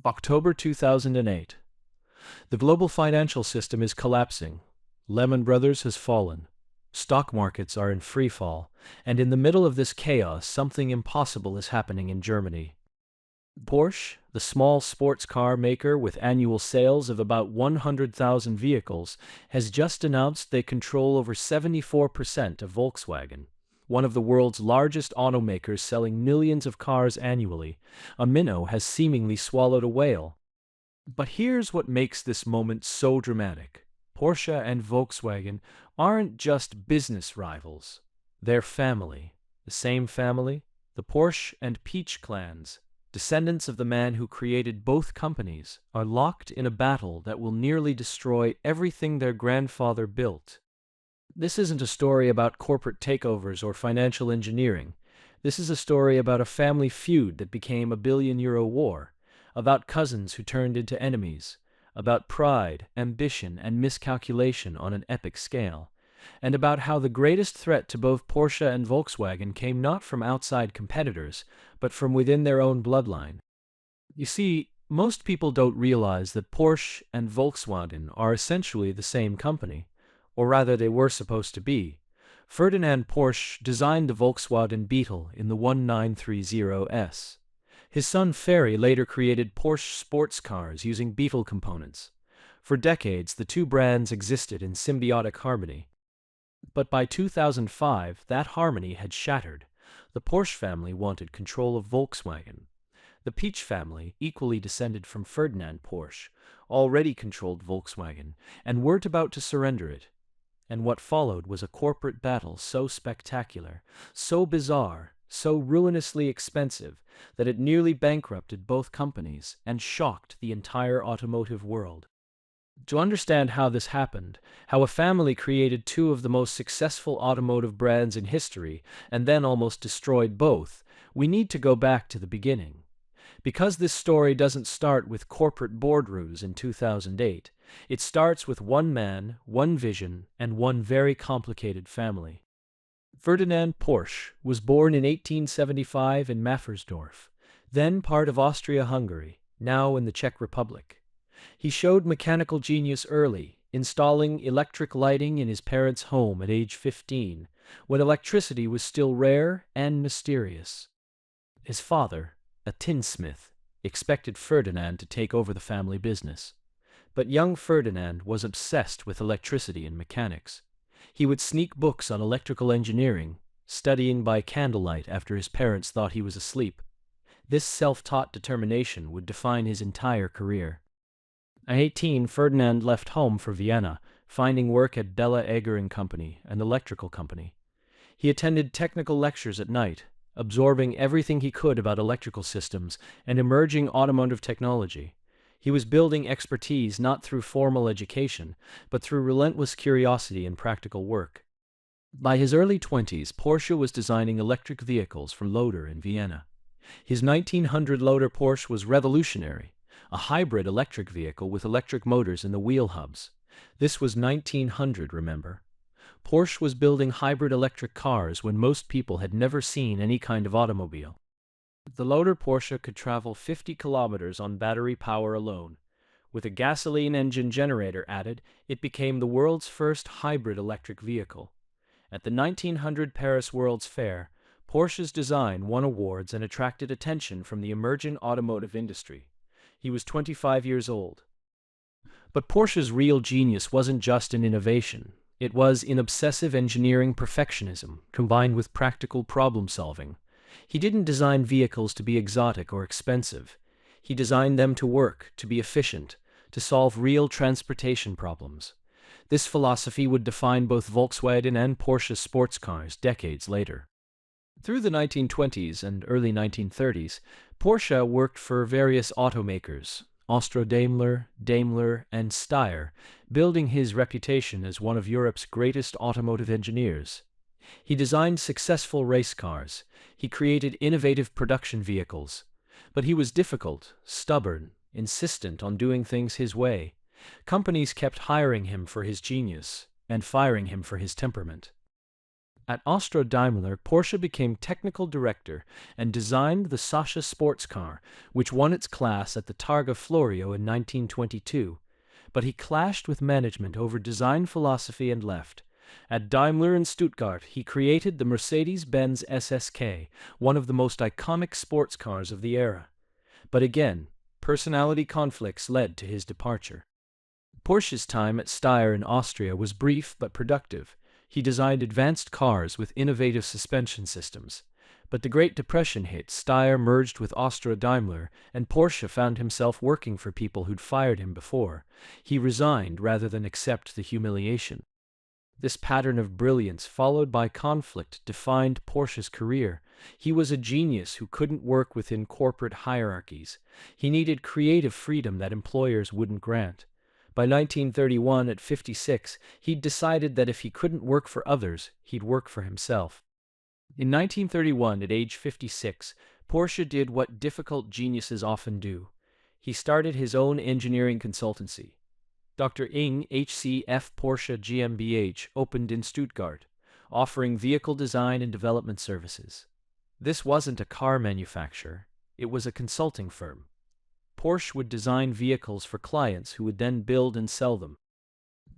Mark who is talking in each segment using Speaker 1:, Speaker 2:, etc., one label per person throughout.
Speaker 1: October 2008. The global financial system is collapsing. Lehman Brothers has fallen. Stock markets are in free fall, and in the middle of this chaos, something impossible is happening in Germany. Porsche, the small sports car maker with annual sales of about 100,000 vehicles, has just announced they control over 74% of Volkswagen, one of the world's largest automakers selling millions of cars annually. A minnow has seemingly swallowed a whale. But here's what makes this moment so dramatic. Porsche and Volkswagen aren't just business rivals. They're family. The same family, the Porsche and Piëch clans, descendants of the man who created both companies, are locked in a battle that will nearly destroy everything their grandfather built. This isn't a story about corporate takeovers or financial engineering. This is a story about a family feud that became a billion-euro war, about cousins who turned into enemies, about pride, ambition, and miscalculation on an epic scale, and about how the greatest threat to both Porsche and Volkswagen came not from outside competitors, but from within their own bloodline. You see, most people don't realize that Porsche and Volkswagen are essentially the same company, or rather they were supposed to be. Ferdinand Porsche designed the Volkswagen Beetle in the 1930s. His son Ferry later created Porsche sports cars using Beetle components. For decades, the two brands existed in symbiotic harmony. But by 2005, that harmony had shattered. The Porsche family wanted control of Volkswagen. The Piëch family, equally descended from Ferdinand Porsche, already controlled Volkswagen and weren't about to surrender it. And what followed was a corporate battle so spectacular, so bizarre, so ruinously expensive that it nearly bankrupted both companies and shocked the entire automotive world. To understand how this happened, how a family created two of the most successful automotive brands in history and then almost destroyed both, we need to go back to the beginning. Because this story doesn't start with corporate boardrooms in 2008, it starts with one man, one vision, and one very complicated family. Ferdinand Porsche was born in 1875 in Maffersdorf, then part of Austria-Hungary, now in the Czech Republic. He showed mechanical genius early, installing electric lighting in his parents' home at age 15, when electricity was still rare and mysterious. His father, a tinsmith, expected Ferdinand to take over the family business. But young Ferdinand was obsessed with electricity and mechanics. He would sneak books on electrical engineering, studying by candlelight after his parents thought he was asleep. This self-taught determination would define his entire career. At 18, Ferdinand left home for Vienna, finding work at Bella Egger & Company, an electrical company. He attended technical lectures at night, absorbing everything he could about electrical systems and emerging automotive technology. He was building expertise not through formal education, but through relentless curiosity and practical work. By his early 20s, Porsche was designing electric vehicles for Loader in Vienna. His 1900 Loader Porsche was revolutionary, a hybrid electric vehicle with electric motors in the wheel hubs. This was 1900, remember? Porsche was building hybrid electric cars when most people had never seen any kind of automobile. The Loader Porsche could travel 50 kilometers on battery power alone. With a gasoline engine generator added, it became the world's first hybrid electric vehicle. At the 1900 Paris World's Fair, Porsche's design won awards and attracted attention from the emerging automotive industry. He was 25 years old. But Porsche's real genius wasn't just in innovation. It was in obsessive engineering perfectionism, combined with practical problem-solving. He didn't design vehicles to be exotic or expensive. He designed them to work, to be efficient, to solve real transportation problems. This philosophy would define both Volkswagen and Porsche sports cars decades later. Through the 1920s and early 1930s, Porsche worked for various automakers, Austro-Daimler, Daimler, and Steyr, building his reputation as one of Europe's greatest automotive engineers. He designed successful race cars. He created innovative production vehicles. But he was difficult, stubborn, insistent on doing things his way. Companies kept hiring him for his genius and firing him for his temperament. At Austro-Daimler, Porsche became technical director and designed the Saga sports car, which won its class at the Targa Florio in 1922. But he clashed with management over design philosophy and left. At Daimler in Stuttgart, he created the Mercedes-Benz SSK, one of the most iconic sports cars of the era. But again, personality conflicts led to his departure. Porsche's time at Steyr in Austria was brief but productive. He designed advanced cars with innovative suspension systems. But the Great Depression hit, Steyr merged with Austro-Daimler, and Porsche found himself working for people who'd fired him before. He resigned rather than accept the humiliation. This pattern of brilliance, followed by conflict, defined Porsche's career. He was a genius who couldn't work within corporate hierarchies. He needed creative freedom that employers wouldn't grant. By 1931, at 56, he'd decided that if he couldn't work for others, he'd work for himself. In 1931, at age 56, Porsche did what difficult geniuses often do. He started his own engineering consultancy. Dr. Ing HCF Porsche GmbH opened in Stuttgart, offering vehicle design and development services. This wasn't a car manufacturer, it was a consulting firm. Porsche would design vehicles for clients who would then build and sell them.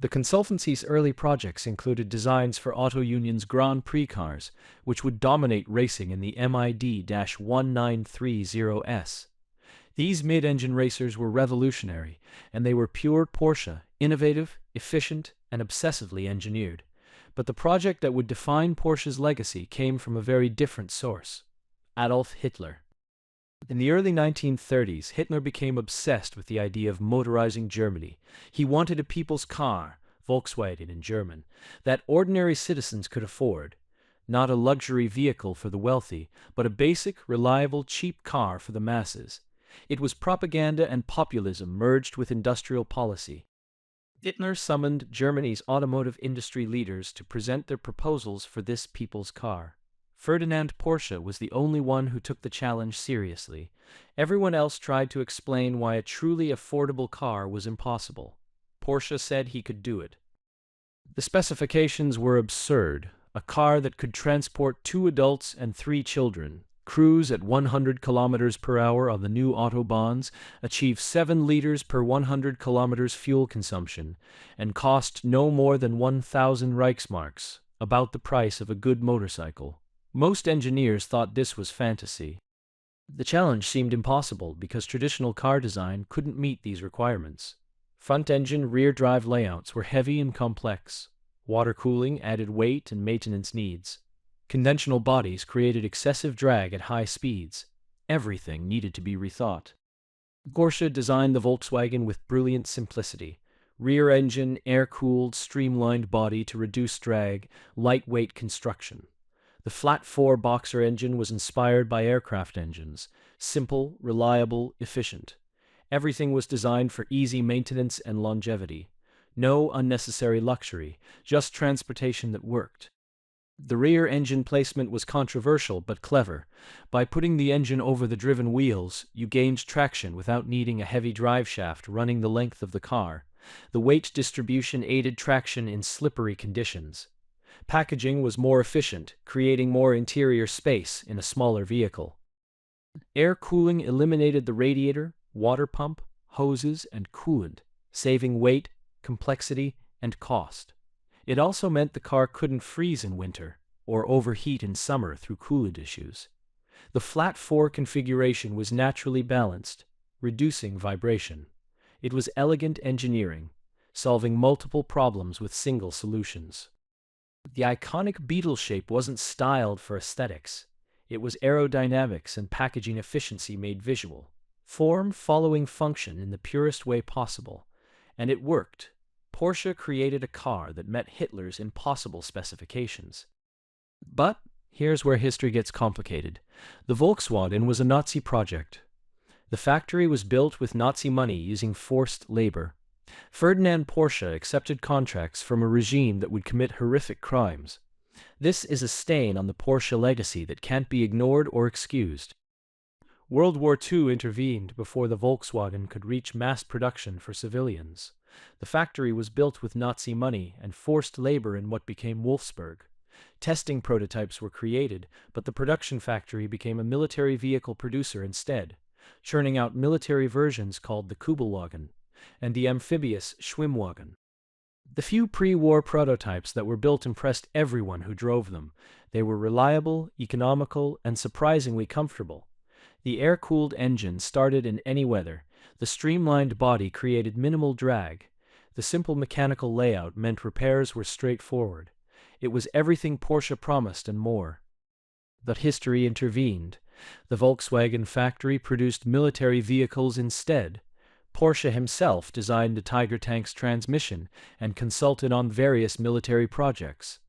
Speaker 1: The consultancy's early projects included designs for Auto Union's Grand Prix cars, which would dominate racing in the MID-1930S. These mid-engine racers were revolutionary, and they were pure Porsche, innovative, efficient, and obsessively engineered. But the project that would define Porsche's legacy came from a very different source: Adolf Hitler. In the early 1930s, Hitler became obsessed with the idea of motorizing Germany. He wanted a people's car, Volkswagen in German, that ordinary citizens could afford. Not a luxury vehicle for the wealthy, but a basic, reliable, cheap car for the masses. It was propaganda and populism merged with industrial policy. Hitler summoned Germany's automotive industry leaders to present their proposals for this people's car. Ferdinand Porsche was the only one who took the challenge seriously. Everyone else tried to explain why a truly affordable car was impossible. Porsche said he could do it. The specifications were absurd: a car that could transport 2 adults and 3 children, cruise at 100 kilometers per hour on the new autobahns, achieve 7 liters per 100 kilometers fuel consumption, and cost no more than 1,000 Reichsmarks, about the price of a good motorcycle. Most engineers thought this was fantasy. The challenge seemed impossible because traditional car design couldn't meet these requirements. Front-engine, rear-drive layouts were heavy and complex. Water cooling added weight and maintenance needs. Conventional bodies created excessive drag at high speeds. Everything needed to be rethought. Porsche designed the Volkswagen with brilliant simplicity. Rear-engine, air-cooled, streamlined body to reduce drag, lightweight construction. The flat-4 boxer engine was inspired by aircraft engines, simple, reliable, efficient. Everything was designed for easy maintenance and longevity. No unnecessary luxury, just transportation that worked. The rear engine placement was controversial but clever. By putting the engine over the driven wheels, you gained traction without needing a heavy driveshaft running the length of the car. The weight distribution aided traction in slippery conditions. Packaging was more efficient, creating more interior space in a smaller vehicle. Air cooling eliminated the radiator, water pump, hoses, and coolant, saving weight, complexity, and cost. It also meant the car couldn't freeze in winter or overheat in summer through coolant issues. The flat-4 configuration was naturally balanced, reducing vibration. It was elegant engineering, solving multiple problems with single solutions. The iconic Beetle shape wasn't styled for aesthetics. It was aerodynamics and packaging efficiency made visual. Form following function in the purest way possible. And it worked. Porsche created a car that met Hitler's impossible specifications. But here's where history gets complicated. The Volkswagen was a Nazi project. The factory was built with Nazi money using forced labor. Ferdinand Porsche accepted contracts from a regime that would commit horrific crimes. This is a stain on the Porsche legacy that can't be ignored or excused. World War II intervened before the Volkswagen could reach mass production for civilians. The factory was built with Nazi money and forced labor in what became Wolfsburg. Testing prototypes were created, but the production factory became a military vehicle producer instead, churning out military versions called the Kugelwagen and the amphibious Schwimmwagen. The few pre-war prototypes that were built impressed everyone who drove them. They were reliable, economical, and surprisingly comfortable. The air-cooled engine started in any weather. The streamlined body created minimal drag. The simple mechanical layout meant repairs were straightforward. It was everything Porsche promised and more. But history intervened. The Volkswagen factory produced military vehicles instead. Porsche himself designed the Tiger tank's transmission and consulted on various military projects.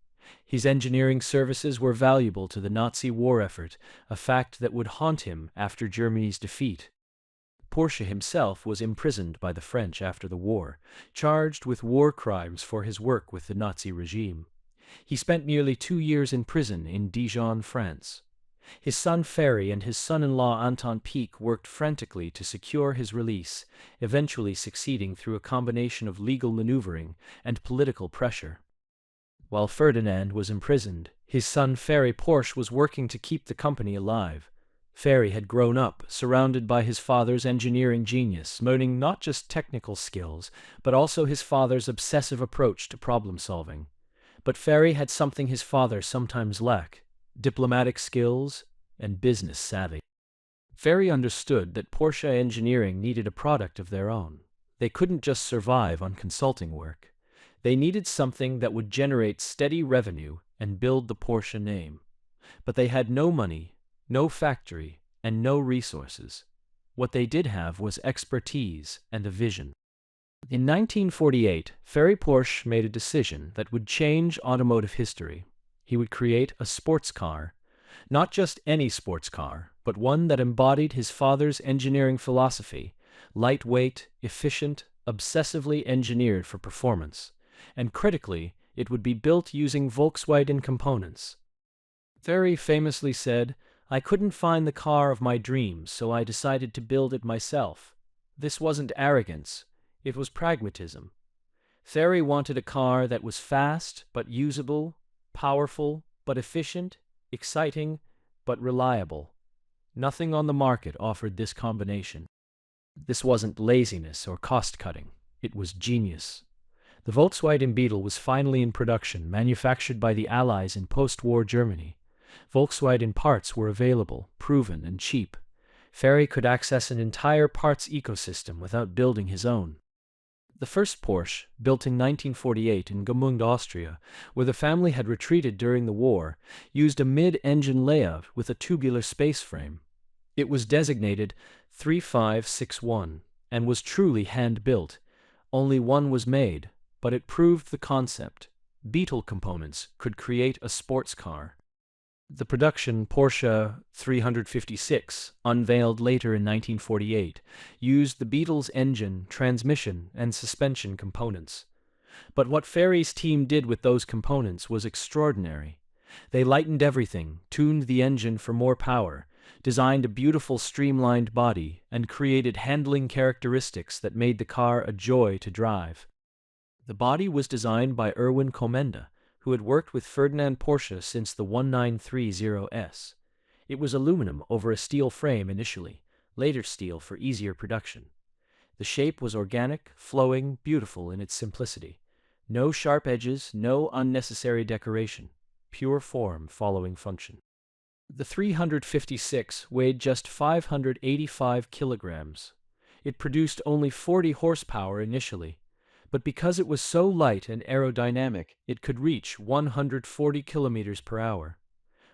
Speaker 1: His engineering services were valuable to the Nazi war effort, a fact that would haunt him after Germany's defeat. Porsche himself was imprisoned by the French after the war, charged with war crimes for his work with the Nazi regime. He spent nearly 2 years in prison in Dijon, France. His son Ferry and his son-in-law Anton Piëch worked frantically to secure his release, eventually succeeding through a combination of legal maneuvering and political pressure. While Ferdinand was imprisoned, his son Ferry Porsche was working to keep the company alive. Ferry had grown up, surrounded by his father's engineering genius, learning not just technical skills, but also his father's obsessive approach to problem-solving. But Ferry had something his father sometimes lacked: diplomatic skills and business savvy. Ferry understood that Porsche engineering needed a product of their own. They couldn't just survive on consulting work. They needed something that would generate steady revenue and build the Porsche name. But they had no money, no factory, and no resources. What they did have was expertise and a vision. In 1948, Ferry Porsche made a decision that would change automotive history. He would create a sports car, not just any sports car, but one that embodied his father's engineering philosophy: lightweight, efficient, obsessively engineered for performance. And critically, it would be built using Volkswagen components. Ferry famously said, "I couldn't find the car of my dreams, so I decided to build it myself." This wasn't arrogance, it was pragmatism. Ferry wanted a car that was fast but usable, powerful but efficient, exciting but reliable. Nothing on the market offered this combination. This wasn't laziness or cost-cutting, it was genius. The Volkswagen Beetle was finally in production, manufactured by the Allies in post-war Germany. Volkswagen parts were available, proven, and cheap. Ferry could access an entire parts ecosystem without building his own. The first Porsche, built in 1948 in Gmünd, Austria, where the family had retreated during the war, used a mid-engine layout with a tubular space frame. It was designated 3561 and was truly hand-built. Only one was made, but it proved the concept. Beetle components could create a sports car. The production Porsche 356, unveiled later in 1948, used the Beetle's engine, transmission, and suspension components. But what Ferry's team did with those components was extraordinary. They lightened everything, tuned the engine for more power, designed a beautiful streamlined body, and created handling characteristics that made the car a joy to drive. The body was designed by Erwin Komenda, who had worked with Ferdinand Porsche since the 1930S. It was aluminum over a steel frame initially, later steel for easier production. The shape was organic, flowing, beautiful in its simplicity. No sharp edges, no unnecessary decoration. Pure form following function. The 356 weighed just 585 kilograms. It produced only 40 horsepower initially, but because it was so light and aerodynamic, it could reach 140 kilometers per hour.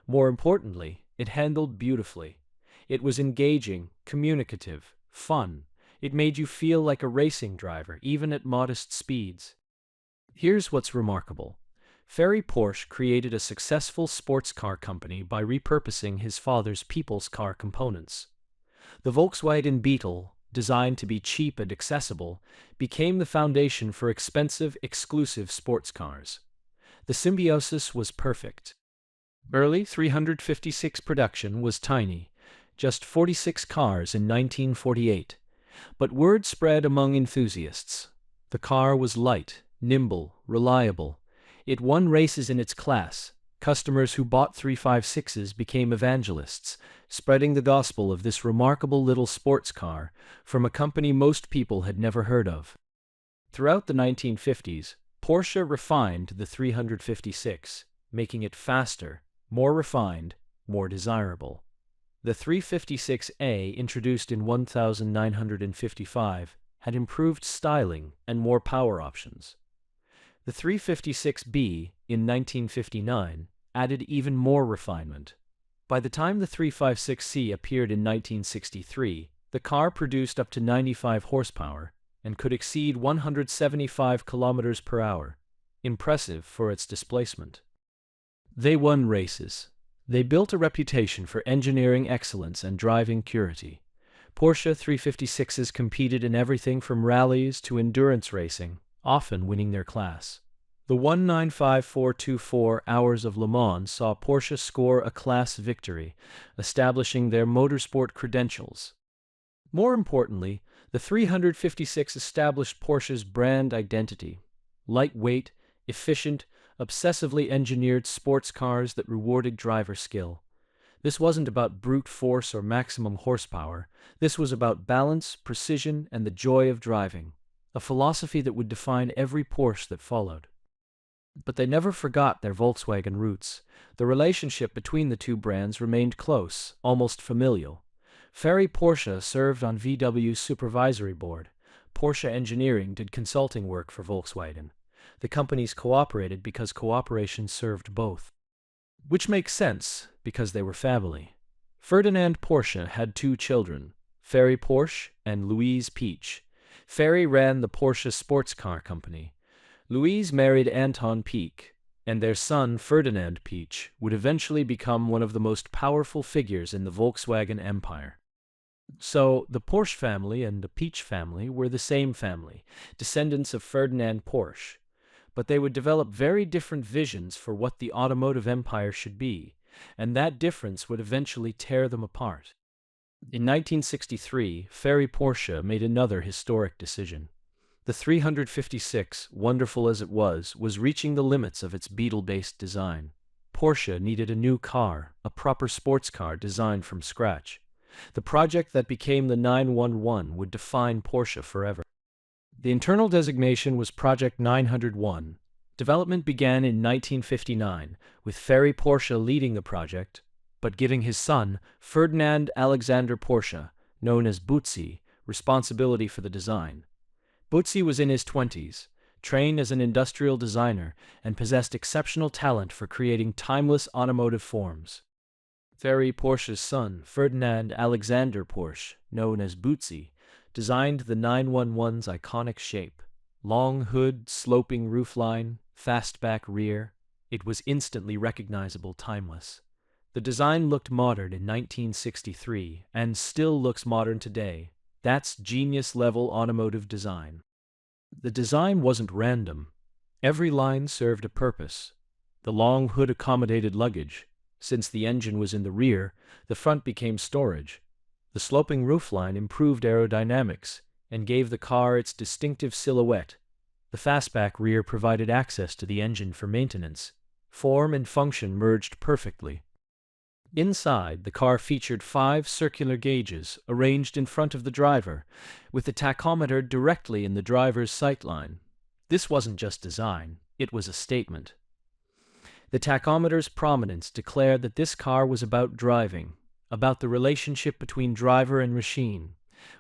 Speaker 1: More importantly, it handled beautifully. It was engaging, communicative, fun. It made you feel like a racing driver, even at modest speeds. Here's what's remarkable. Ferry Porsche created a successful sports car company by repurposing his father's people's car components. The Volkswagen Beetle, designed to be cheap and accessible, became the foundation for expensive, exclusive sports cars. The symbiosis was perfect. Early 356 production was tiny, just 46 cars in 1948, but word spread among enthusiasts. The car was light, nimble, reliable. It won races in its class, Customers who bought 356s became evangelists, spreading the gospel of this remarkable little sports car from a company most people had never heard of. Throughout the 1950s, Porsche refined the 356, making it faster, more refined, more desirable. The 356A, introduced in 1955, had improved styling and more power options. The 356B, in 1959, added even more refinement. By the time the 356C appeared in 1963, the car produced up to 95 horsepower and could exceed 175 kilometers per hour, impressive for its displacement. They won races. They built a reputation for engineering excellence and driving purity. Porsche 356s competed in everything from rallies to endurance racing, often winning their class. The 195424 Hours of Le Mans saw Porsche score a class victory, establishing their motorsport credentials. More importantly, the 356 established Porsche's brand identity: lightweight, efficient, obsessively engineered sports cars that rewarded driver skill. This wasn't about brute force or maximum horsepower. This was about balance, precision, and the joy of driving, a philosophy that would define every Porsche that followed. But they never forgot their Volkswagen roots. The relationship between the two brands remained close, almost familial. Ferry Porsche served on VW's supervisory board. Porsche Engineering did consulting work for Volkswagen. The companies cooperated because cooperation served both. Which makes sense, because they were family. Ferdinand Porsche had two children, Ferry Porsche and Louise Piëch. Ferry ran the Porsche sports car company. Louise married Anton Piëch, and their son Ferdinand Piëch would eventually become one of the most powerful figures in the Volkswagen empire. So, the Porsche family and the Piëch family were the same family, descendants of Ferdinand Porsche. But they would develop very different visions for what the automotive empire should be, and that difference would eventually tear them apart. In 1963, Ferry Porsche made another historic decision. The 356, wonderful as it was reaching the limits of its Beetle-based design. Porsche needed a new car, a proper sports car designed from scratch. The project that became the 911 would define Porsche forever. The internal designation was Project 901. Development began in 1959, with Ferry Porsche leading the project, but giving his son, Ferdinand Alexander Porsche, known as Bootsy, responsibility for the design. Bootsy was in his 20s, trained as an industrial designer, and possessed exceptional talent for creating timeless automotive forms. Ferry Porsche's son, Ferdinand Alexander Porsche, known as Bootsy, designed the 911's iconic shape. Long hood, sloping roofline, fastback rear. It was instantly recognizable, timeless. The design looked modern in 1963 and still looks modern today. That's genius-level automotive design. The design wasn't random. Every line served a purpose. The long hood accommodated luggage. Since the engine was in the rear, the front became storage. The sloping roofline improved aerodynamics and gave the car its distinctive silhouette. The fastback rear provided access to the engine for maintenance. Form and function merged perfectly. Inside, the car featured 5 circular gauges arranged in front of the driver, with the tachometer directly in the driver's sightline. This wasn't just design, it was a statement. The tachometer's prominence declared that this car was about driving, about the relationship between driver and machine.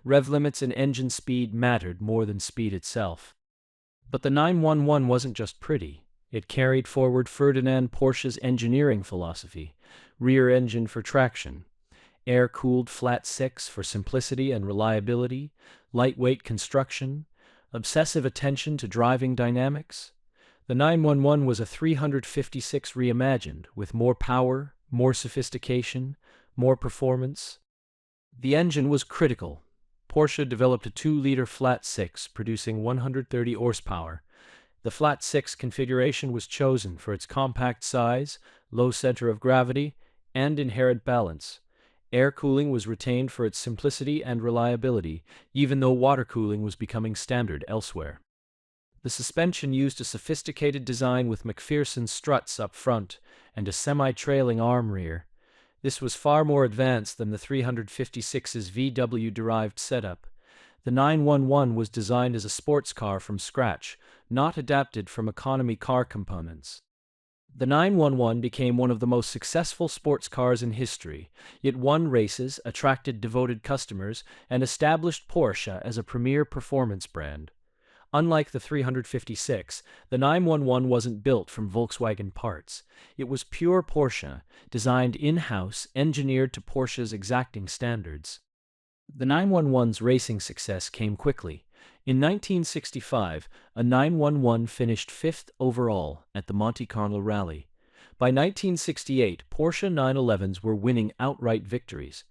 Speaker 1: Rev limits and engine speed mattered more than speed itself. But the 911 wasn't just pretty. It carried forward Ferdinand Porsche's engineering philosophy: rear engine for traction, air-cooled flat six for simplicity and reliability, lightweight construction, obsessive attention to driving dynamics. The 911 was a 356 reimagined, with more power, more sophistication, more performance. The engine was critical. Porsche developed a 2-liter flat six, producing 130 horsepower. The flat six configuration was chosen for its compact size, low center of gravity, and inherent balance. Air cooling was retained for its simplicity and reliability, even though water cooling was becoming standard elsewhere. The suspension used a sophisticated design with McPherson struts up front and a semi-trailing arm rear. This was far more advanced than the 356's VW-derived setup. The 911 was designed as a sports car from scratch, not adapted from economy car components. The 911 became one of the most successful sports cars in history. It won races, attracted devoted customers, and established Porsche as a premier performance brand. Unlike the 356, the 911 wasn't built from Volkswagen parts. It was pure Porsche, designed in-house, engineered to Porsche's exacting standards. The 911's racing success came quickly. In 1965, a 911 finished 5th overall at the Monte Carlo Rally. By 1968, Porsche 911s were winning outright victories.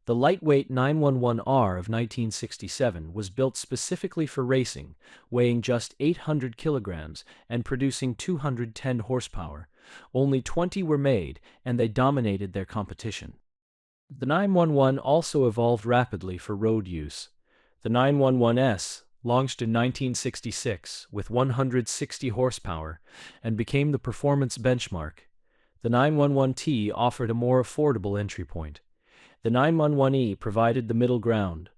Speaker 1: The lightweight 911R of 1967 was built specifically for racing, weighing just 800 kilograms and producing 210 horsepower. Only 20 were made, and they dominated their competition. The 911 also evolved rapidly for road use. The 911S launched in 1966 with 160 horsepower and became the performance benchmark. The 911T offered a more affordable entry point. The 911E provided the middle ground.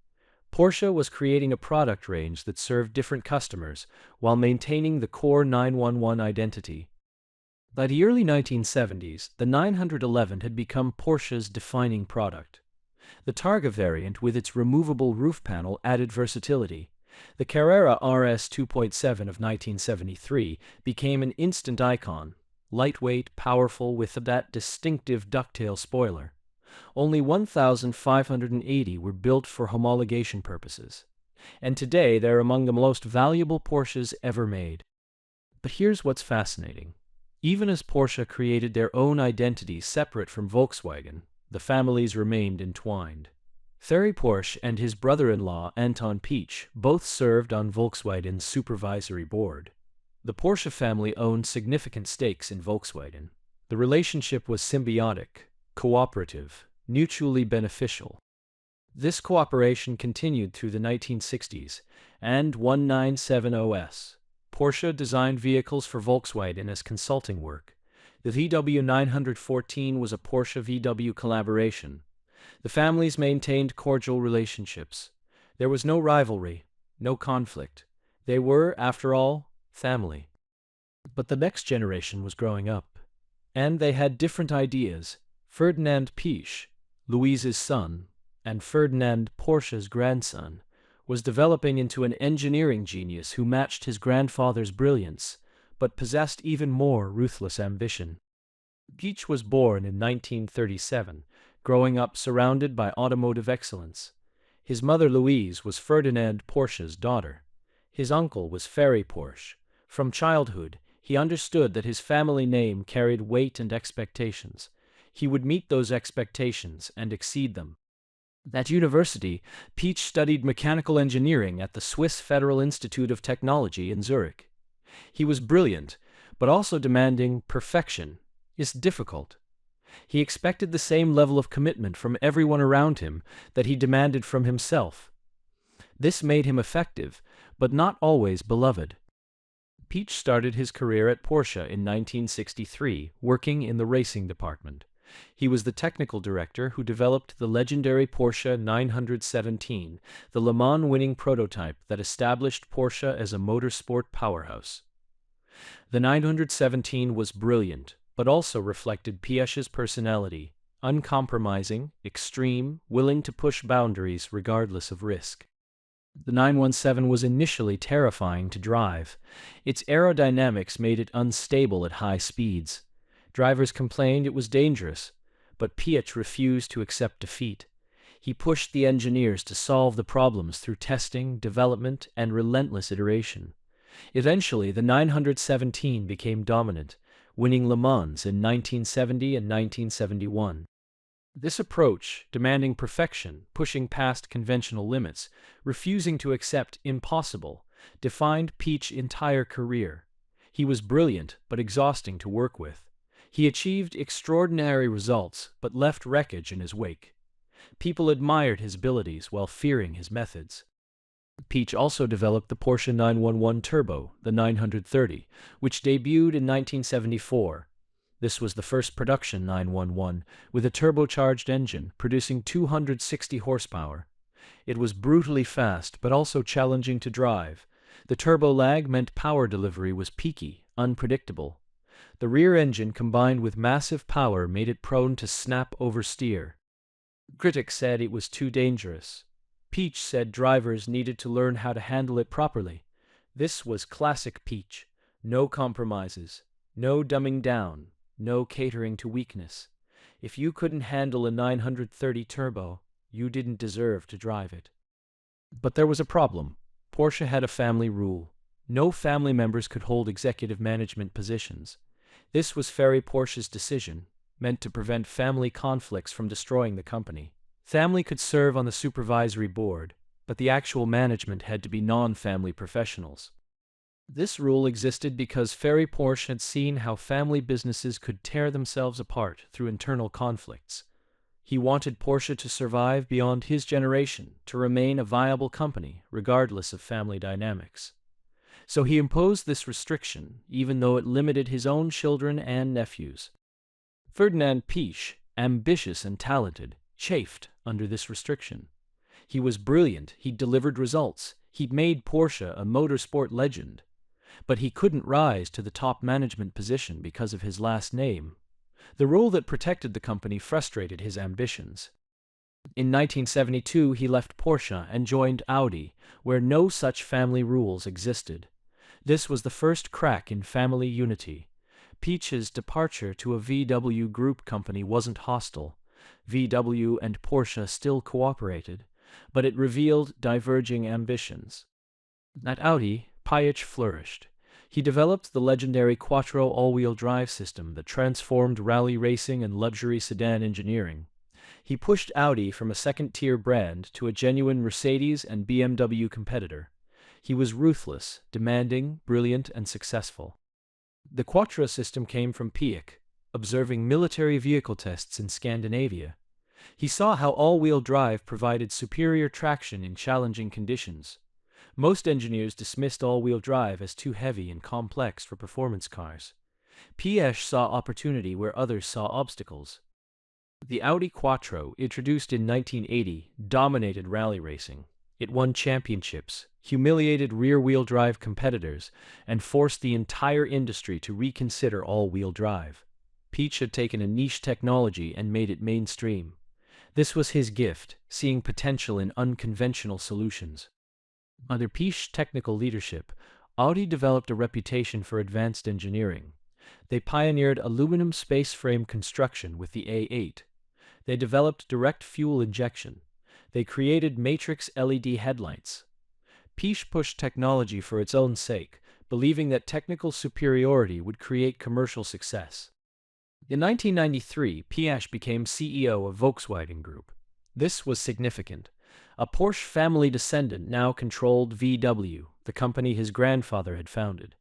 Speaker 1: Porsche was creating a product range that served different customers while maintaining the core 911 identity. By the early 1970s, the 911 had become Porsche's defining product. The Targa variant with its removable roof panel added versatility. The Carrera RS 2.7 of 1973 became an instant icon, lightweight, powerful, with that distinctive ducktail spoiler. Only 1,580 were built for homologation purposes, and today they're among the most valuable Porsches ever made. But here's what's fascinating. Even as Porsche created their own identity separate from Volkswagen, the families remained entwined. Ferdinand Porsche and his brother-in-law Anton Piëch both served on Volkswagen's supervisory board. The Porsche family owned significant stakes in Volkswagen. The relationship was symbiotic, cooperative, mutually beneficial. This cooperation continued through the 1960s, and 1970s. Porsche designed vehicles for Volkswagen as consulting work. The VW 914 was a Porsche VW collaboration. The families maintained cordial relationships. There was no rivalry, no conflict. They were, after all, family. But the next generation was growing up, and they had different ideas. Ferdinand Piëch, Louise's son, and Ferdinand Porsche's grandson, was developing into an engineering genius who matched his grandfather's brilliance, but possessed even more ruthless ambition. Piëch was born in 1937, growing up surrounded by automotive excellence. His mother Louise was Ferdinand Porsche's daughter. His uncle was Ferdinand Porsche. From childhood, he understood that his family name carried weight and expectations. He would meet those expectations and exceed them. At university, Piëch studied mechanical engineering at the Swiss Federal Institute of Technology in Zurich. He was brilliant, but also demanding. Perfection is difficult. He expected the same level of commitment from everyone around him that he demanded from himself. This made him effective, but not always beloved. Piëch started his career at Porsche in 1963, working in the racing department. He was the technical director who developed the legendary Porsche 917, the Le Mans winning prototype that established Porsche as a motorsport powerhouse. The 917 was brilliant, but also reflected Piëch's personality, uncompromising, extreme, willing to push boundaries regardless of risk. The 917 was initially terrifying to drive. Its aerodynamics made it unstable at high speeds. Drivers complained it was dangerous, but Piëch refused to accept defeat. He pushed the engineers to solve the problems through testing, development, and relentless iteration. Eventually, the 917 became dominant, winning Le Mans in 1970 and 1971. This approach, demanding perfection, pushing past conventional limits, refusing to accept impossible, defined Piëch's entire career. He was brilliant but exhausting to work with. He achieved extraordinary results but left wreckage in his wake. People admired his abilities while fearing his methods. Piëch also developed the Porsche 911 Turbo, the 930, which debuted in 1974. This was the first production 911 with a turbocharged engine producing 260 horsepower. It was brutally fast but also challenging to drive. The turbo lag meant power delivery was peaky, unpredictable. The rear engine combined with massive power made it prone to snap oversteer. Critics said it was too dangerous. Piëch said drivers needed to learn how to handle it properly. This was classic Piëch. No compromises, no dumbing down, no catering to weakness. If you couldn't handle a 930 turbo, you didn't deserve to drive it. But there was a problem. Porsche had a family rule. No family members could hold executive management positions. This was Ferry Porsche's decision, meant to prevent family conflicts from destroying the company. Family could serve on the supervisory board, but the actual management had to be non-family professionals. This rule existed because Ferry Porsche had seen how family businesses could tear themselves apart through internal conflicts. He wanted Porsche to survive beyond his generation, to remain a viable company, regardless of family dynamics. So he imposed this restriction, even though it limited his own children and nephews. Ferdinand Piëch, ambitious and talented, chafed under this restriction. He was brilliant, he delivered results, he'd made Porsche a motorsport legend. But he couldn't rise to the top management position because of his last name. The rule that protected the company frustrated his ambitions. In 1972, he left Porsche and joined Audi, where no such family rules existed. This was the first crack in family unity. Piëch's departure to a VW group company wasn't hostile. VW and Porsche still cooperated, but it revealed diverging ambitions. At Audi, Piëch flourished. He developed the legendary Quattro all-wheel drive system that transformed rally racing and luxury sedan engineering. He pushed Audi from a second-tier brand to a genuine Mercedes and BMW competitor. He was ruthless, demanding, brilliant, and successful. The Quattro system came from Piëch, observing military vehicle tests in Scandinavia. He saw how all-wheel drive provided superior traction in challenging conditions. Most engineers dismissed all-wheel drive as too heavy and complex for performance cars. Piëch saw opportunity where others saw obstacles. The Audi Quattro, introduced in 1980, dominated rally racing. It won championships, humiliated rear-wheel drive competitors, and forced the entire industry to reconsider all-wheel drive. Piëch had taken a niche technology and made it mainstream. This was his gift, seeing potential in unconventional solutions. Under Piëch's technical leadership, Audi developed a reputation for advanced engineering. They pioneered aluminum space frame construction with the A8. They developed direct fuel injection. They created matrix LED headlights. Piëch pushed technology for its own sake, believing that technical superiority would create commercial success. In 1993, Piëch became CEO of Volkswagen Group. This was significant. A Porsche family descendant now controlled VW, the company his grandfather had founded.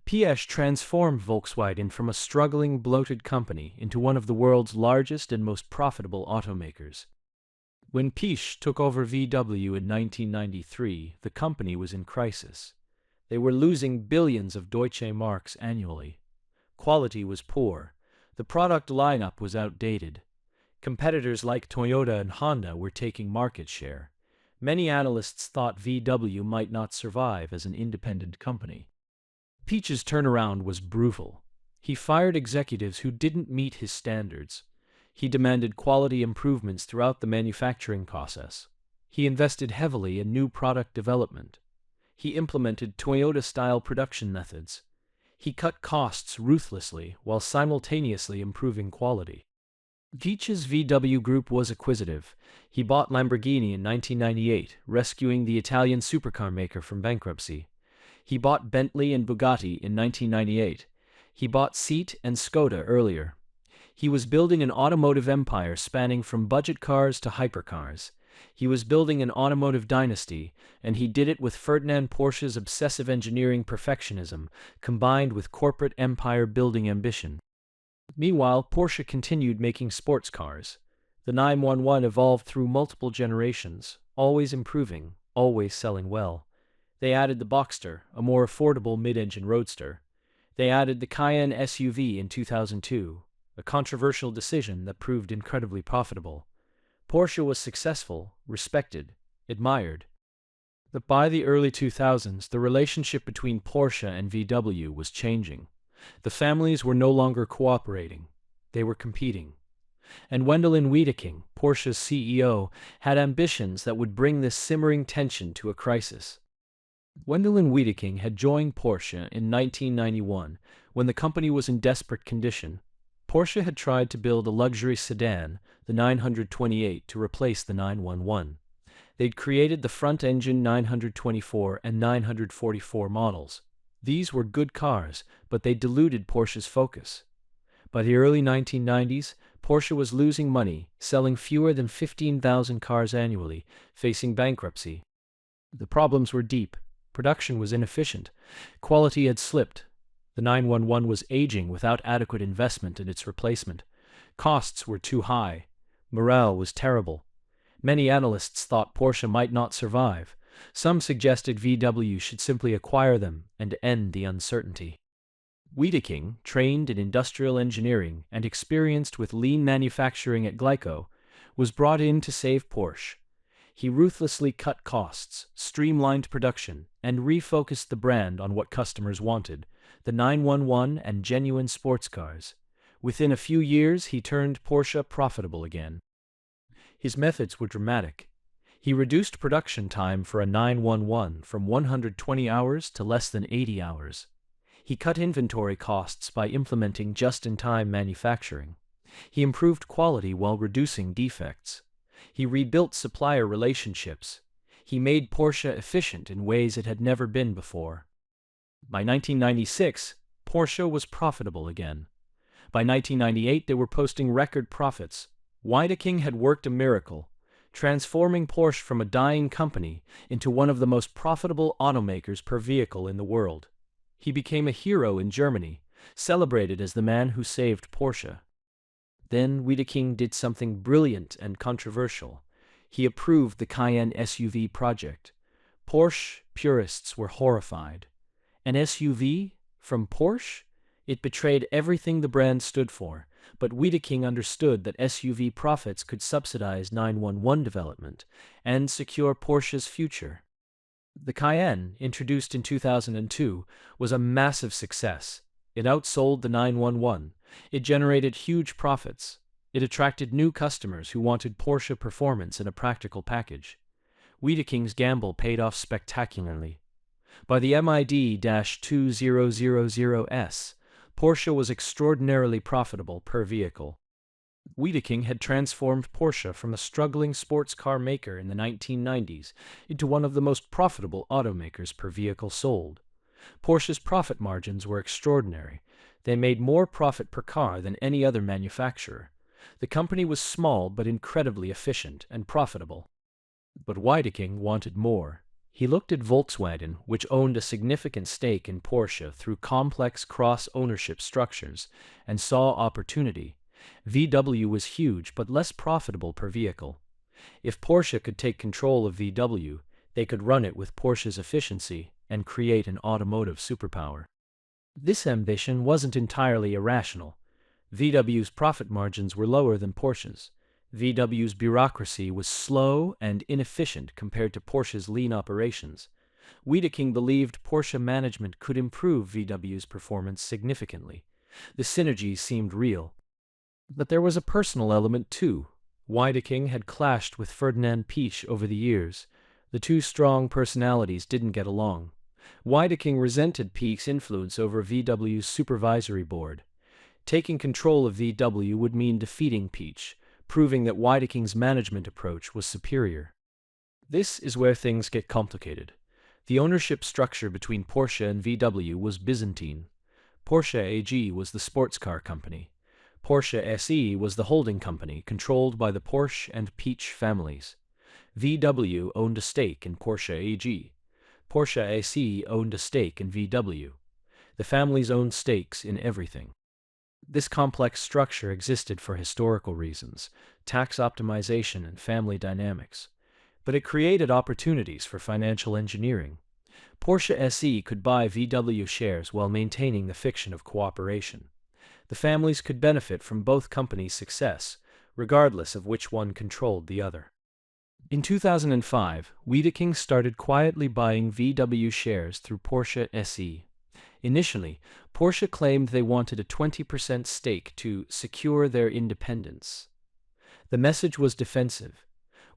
Speaker 1: Piëch transformed Volkswagen from a struggling, bloated company into one of the world's largest and most profitable automakers. When Piëch took over VW in 1993, the company was in crisis. They were losing billions of Deutsche Marks annually. Quality was poor. The product lineup was outdated. Competitors like Toyota and Honda were taking market share. Many analysts thought VW might not survive as an independent company. Piëch's turnaround was brutal. He fired executives who didn't meet his standards. He demanded quality improvements throughout the manufacturing process. He invested heavily in new product development. He implemented Toyota-style production methods. He cut costs ruthlessly while simultaneously improving quality. Piëch's VW Group was acquisitive. He bought Lamborghini in 1998, rescuing the Italian supercar maker from bankruptcy. He bought Bentley and Bugatti in 1998. He bought Seat and Skoda earlier. He was building an automotive empire spanning from budget cars to hypercars. He was building an automotive dynasty, and he did it with Ferdinand Porsche's obsessive engineering perfectionism, combined with corporate empire-building ambition. Meanwhile, Porsche continued making sports cars. The 911 evolved through multiple generations, always improving, always selling well. They added the Boxster, a more affordable mid-engine roadster. They added the Cayenne SUV in 2002, a controversial decision that proved incredibly profitable. Porsche was successful, respected, admired. But by the early 2000s, the relationship between Porsche and VW was changing. The families were no longer cooperating. They were competing. And Wendelin Wiedeking, Porsche's CEO, had ambitions that would bring this simmering tension to a crisis. Wendelin Wiedeking had joined Porsche in 1991 when the company was in desperate condition. Porsche had tried to build a luxury sedan, the 928, to replace the 911. They'd created the front-engine 924 and 944 models. These were good cars, but they diluted Porsche's focus. By the early 1990s, Porsche was losing money, selling fewer than 15,000 cars annually, facing bankruptcy. The problems were deep. Production was inefficient. Quality had slipped. The 911 was aging without adequate investment in its replacement. Costs were too high. Morale was terrible. Many analysts thought Porsche might not survive. Some suggested VW should simply acquire them and end the uncertainty. Wiedeking, trained in industrial engineering and experienced with lean manufacturing at Glyco, was brought in to save Porsche. He ruthlessly cut costs, streamlined production, and refocused the brand on what customers wanted, the 911 and genuine sports cars. Within a few years, he turned Porsche profitable again. His methods were dramatic. He reduced production time for a 911 from 120 hours to less than 80 hours. He cut inventory costs by implementing just-in-time manufacturing. He improved quality while reducing defects. He rebuilt supplier relationships. He made Porsche efficient in ways it had never been before. By 1996, Porsche was profitable again. By 1998, they were posting record profits. Wiedeking had worked a miracle, transforming Porsche from a dying company into one of the most profitable automakers per vehicle in the world. He became a hero in Germany, celebrated as the man who saved Porsche. Then Wiedeking did something brilliant and controversial. He approved the Cayenne SUV project. Porsche purists were horrified. An SUV? From Porsche? It betrayed everything the brand stood for, but Wiedeking understood that SUV profits could subsidize 911 development and secure Porsche's future. The Cayenne, introduced in 2002, was a massive success. It outsold the 911. It generated huge profits. It attracted new customers who wanted Porsche performance in a practical package. Wiedeking's gamble paid off spectacularly. By the MID-2000S, Porsche was extraordinarily profitable per vehicle. Wiedeking had transformed Porsche from a struggling sports car maker in the 1990s into one of the most profitable automakers per vehicle sold. Porsche's profit margins were extraordinary. They made more profit per car than any other manufacturer. The company was small but incredibly efficient and profitable. But Wiedeking wanted more. He looked at Volkswagen, which owned a significant stake in Porsche through complex cross-ownership structures, and saw opportunity. VW was huge but less profitable per vehicle. If Porsche could take control of VW, they could run it with Porsche's efficiency and create an automotive superpower. This ambition wasn't entirely irrational. VW's profit margins were lower than Porsche's. VW's bureaucracy was slow and inefficient compared to Porsche's lean operations. Wiedeking believed Porsche management could improve VW's performance significantly. The synergies seemed real. But there was a personal element too. Wiedeking had clashed with Ferdinand Piëch over the years. The two strong personalities didn't get along. Wiedeking resented Piëch's influence over VW's supervisory board. Taking control of VW would mean defeating Piëch, proving that Wiedeking's management approach was superior. This is where things get complicated. The ownership structure between Porsche and VW was Byzantine. Porsche AG was the sports car company. Porsche SE was the holding company controlled by the Porsche and Piëch families. VW owned a stake in Porsche AG. Porsche SE owned a stake in VW. The families owned stakes in everything. This complex structure existed for historical reasons, tax optimization and family dynamics. But it created opportunities for financial engineering. Porsche SE could buy VW shares while maintaining the fiction of cooperation. The families could benefit from both companies' success, regardless of which one controlled the other. In 2005, Wiedeking started quietly buying VW shares through Porsche SE. Initially, Porsche claimed they wanted a 20% stake to secure their independence. The message was defensive.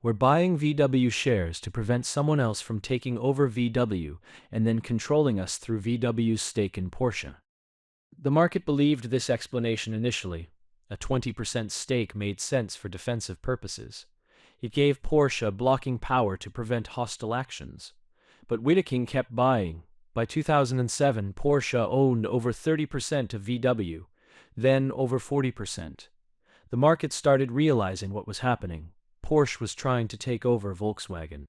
Speaker 1: We're buying VW shares to prevent someone else from taking over VW and then controlling us through VW's stake in Porsche. The market believed this explanation initially. A 20% stake made sense for defensive purposes. It gave Porsche blocking power to prevent hostile actions. But Wiedeking kept buying. By 2007, Porsche owned over 30% of VW, then over 40%. The market started realizing what was happening. Porsche was trying to take over Volkswagen.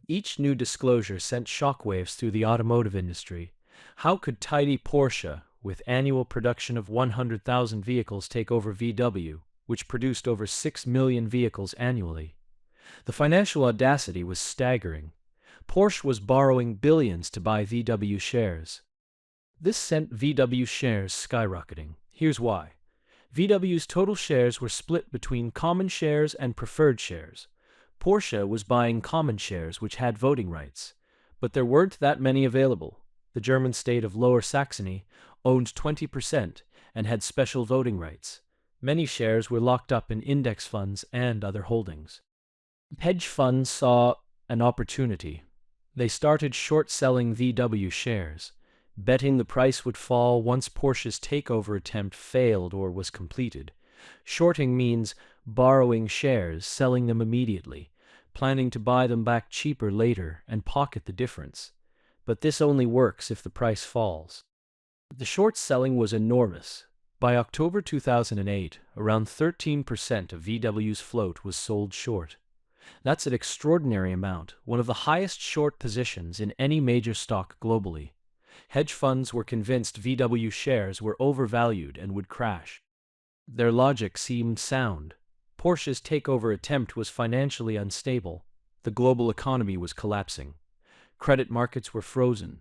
Speaker 1: Each new disclosure sent shockwaves through the automotive industry. How could tidy Porsche, with annual production of 100,000 vehicles, take over VW, which produced over 6 million vehicles annually? The financial audacity was staggering. Porsche was borrowing billions to buy VW shares. This sent VW shares skyrocketing. Here's why. VW's total shares were split between common shares and preferred shares. Porsche was buying common shares which had voting rights, but there weren't that many available. The German state of Lower Saxony owned 20% and had special voting rights. Many shares were locked up in index funds and other holdings. Hedge funds saw an opportunity. They started short-selling VW shares, betting the price would fall once Porsche's takeover attempt failed or was completed. Shorting means borrowing shares, selling them immediately, planning to buy them back cheaper later and pocket the difference. But this only works if the price falls. The short selling was enormous. By October 2008, around 13% of VW's float was sold short. That's an extraordinary amount, one of the highest short positions in any major stock globally. Hedge funds were convinced VW shares were overvalued and would crash. Their logic seemed sound. Porsche's takeover attempt was financially unstable. The global economy was collapsing. Credit markets were frozen.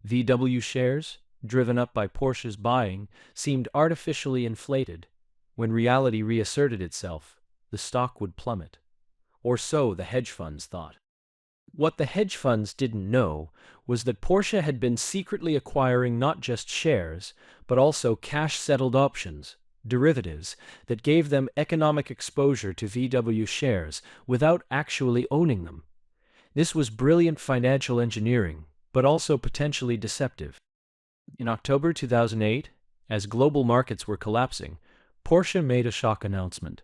Speaker 1: VW shares, driven up by Porsche's buying, seemed artificially inflated. When reality reasserted itself, the stock would plummet. Or so the hedge funds thought. What the hedge funds didn't know was that Porsche had been secretly acquiring not just shares, but also cash-settled options, derivatives, that gave them economic exposure to VW shares without actually owning them. This was brilliant financial engineering, but also potentially deceptive. In October 2008, as global markets were collapsing, Porsche made a shock announcement.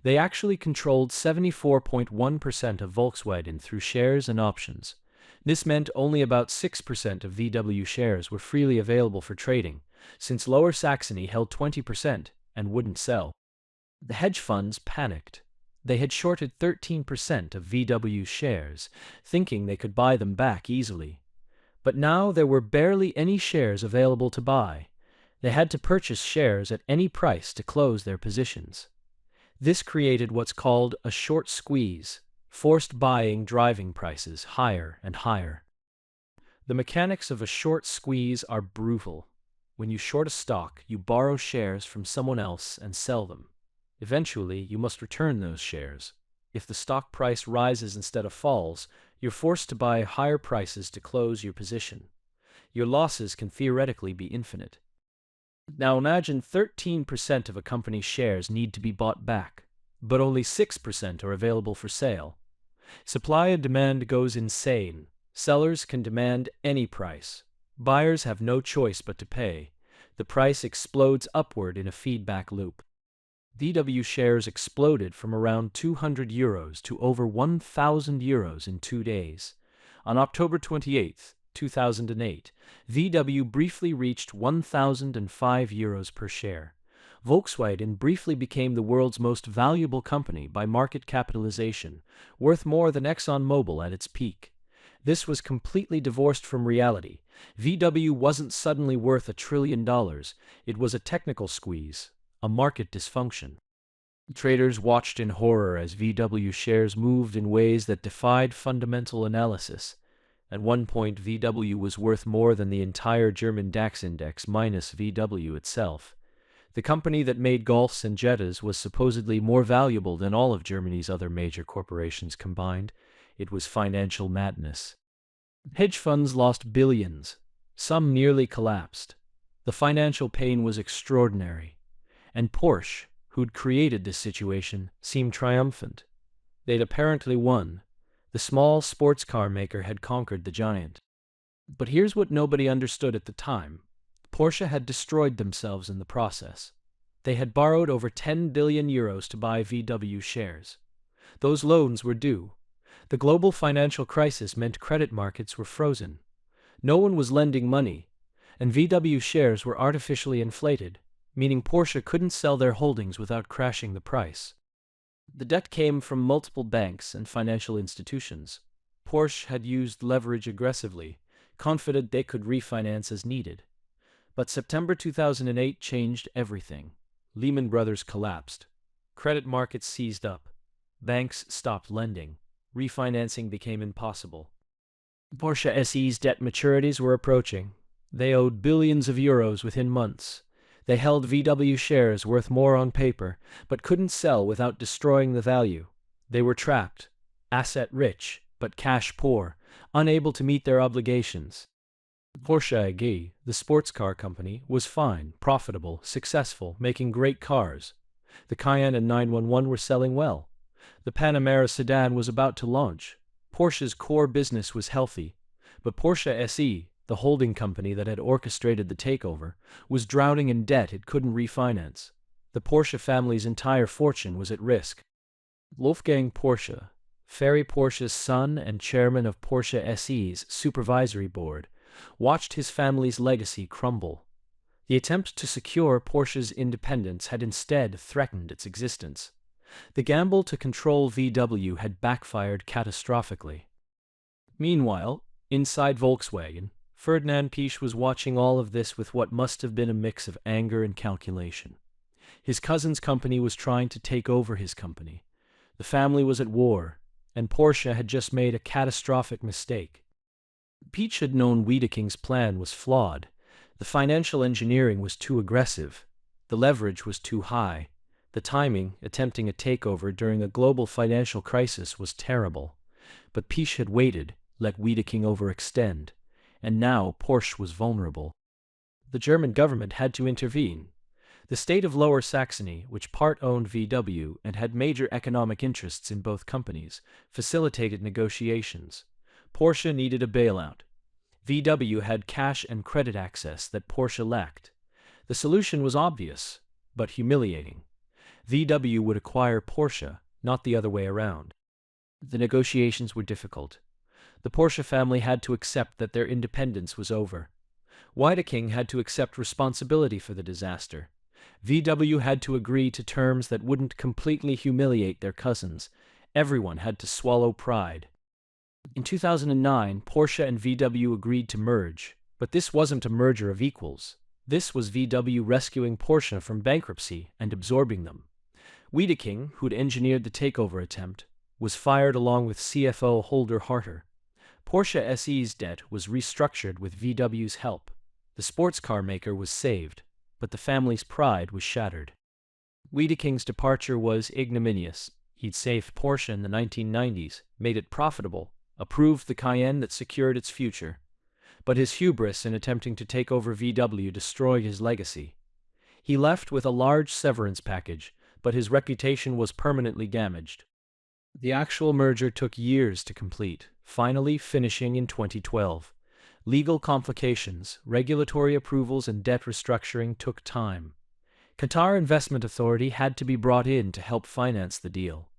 Speaker 1: They actually controlled 74.1% of Volkswagen through shares and options. This meant only about 6% of VW shares were freely available for trading, since Lower Saxony held 20% and wouldn't sell. The hedge funds panicked. They had shorted 13% of VW shares, thinking they could buy them back easily. But now there were barely any shares available to buy. They had to purchase shares at any price to close their positions. This created what's called a short squeeze, forced buying driving prices higher and higher. The mechanics of a short squeeze are brutal. When you short a stock, you borrow shares from someone else and sell them. Eventually, you must return those shares. If the stock price rises instead of falls, you're forced to buy higher prices to close your position. Your losses can theoretically be infinite. Now imagine 13% of a company's shares need to be bought back, but only 6% are available for sale. Supply and demand goes insane. Sellers can demand any price. Buyers have no choice but to pay. The price explodes upward in a feedback loop. VW shares exploded from around €200 to over €1,000 in 2 days. On October 28, 2008, VW briefly reached €1,005 per share. Volkswagen briefly became the world's most valuable company by market capitalization, worth more than ExxonMobil at its peak. This was completely divorced from reality. VW wasn't suddenly worth $1 trillion. It was a technical squeeze, a market dysfunction. Traders watched in horror as VW shares moved in ways that defied fundamental analysis. At one point, VW was worth more than the entire German DAX index minus VW itself. The company that made Golfs and Jettas was supposedly more valuable than all of Germany's other major corporations combined. It was financial madness. Hedge funds lost billions. Some nearly collapsed. The financial pain was extraordinary. And Porsche, who'd created this situation, seemed triumphant. They'd apparently won. The small sports car maker had conquered the giant. But here's what nobody understood at the time. Porsche had destroyed themselves in the process. They had borrowed over 10 billion euros to buy VW shares. Those loans were due. The global financial crisis meant credit markets were frozen. No one was lending money, and VW shares were artificially inflated, meaning Porsche couldn't sell their holdings without crashing the price. The debt came from multiple banks and financial institutions. Porsche had used leverage aggressively, confident they could refinance as needed. But September 2008 changed everything. Lehman Brothers collapsed. Credit markets seized up. Banks stopped lending. Refinancing became impossible. Porsche SE's debt maturities were approaching. They owed billions of euros within months. They held VW shares worth more on paper, but couldn't sell without destroying the value. They were trapped, asset-rich, but cash-poor, unable to meet their obligations. Porsche AG, the sports car company, was fine, profitable, successful, making great cars. The Cayenne and 911 were selling well. The Panamera sedan was about to launch. Porsche's core business was healthy, but Porsche SE, the holding company that had orchestrated the takeover, was drowning in debt it couldn't refinance. The Porsche family's entire fortune was at risk. Wolfgang Porsche, Ferry Porsche's son and chairman of Porsche SE's supervisory board, watched his family's legacy crumble. The attempt to secure Porsche's independence had instead threatened its existence. The gamble to control VW had backfired catastrophically. Meanwhile, inside Volkswagen, Ferdinand Piëch was watching all of this with what must have been a mix of anger and calculation. His cousin's company was trying to take over his company. The family was at war, and Porsche had just made a catastrophic mistake. Piëch had known Wiedeking's plan was flawed. The financial engineering was too aggressive. The leverage was too high. The timing, attempting a takeover during a global financial crisis, was terrible. But Piëch had waited, let Wiedeking overextend, and now Porsche was vulnerable. The German government had to intervene. The state of Lower Saxony, which part-owned VW and had major economic interests in both companies, facilitated negotiations. Porsche needed a bailout. VW had cash and credit access that Porsche lacked. The solution was obvious, but humiliating. VW would acquire Porsche, not the other way around. The negotiations were difficult. The Porsche family had to accept that their independence was over. Wiedeking had to accept responsibility for the disaster. VW had to agree to terms that wouldn't completely humiliate their cousins. Everyone had to swallow pride. In 2009, Porsche and VW agreed to merge, but this wasn't a merger of equals. This was VW rescuing Porsche from bankruptcy and absorbing them. Wiedeking, who'd engineered the takeover attempt, was fired along with CFO Holger Harter. Porsche SE's debt was restructured with VW's help. The sports car maker was saved, but the family's pride was shattered. Wiedeking's departure was ignominious. He'd saved Porsche in the 1990s, made it profitable, approved the Cayenne that secured its future. But his hubris in attempting to take over VW destroyed his legacy. He left with a large severance package, but his reputation was permanently damaged. The actual merger took years to complete, finally finishing in 2012. Legal complications, regulatory approvals, and debt restructuring took time. Qatar Investment Authority had to be brought in to help finance the deal.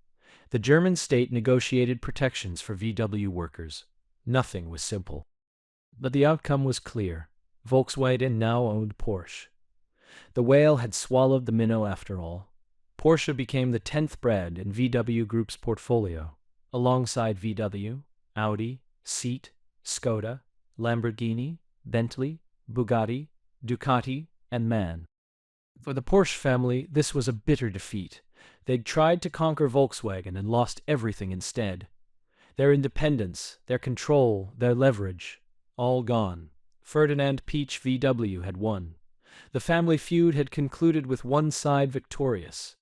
Speaker 1: The German state negotiated protections for VW workers. Nothing was simple. But the outcome was clear. Volkswagen now owned Porsche. The whale had swallowed the minnow after all. Porsche became the 10th brand in VW Group's portfolio, alongside VW, Audi, Seat, Skoda, Lamborghini, Bentley, Bugatti, Ducati, and MAN. For the Porsche family, this was a bitter defeat. They'd tried to conquer Volkswagen and lost everything instead. Their independence, their control, their leverage, all gone. Ferdinand Piëch VW had won. The family feud had concluded with one side victorious.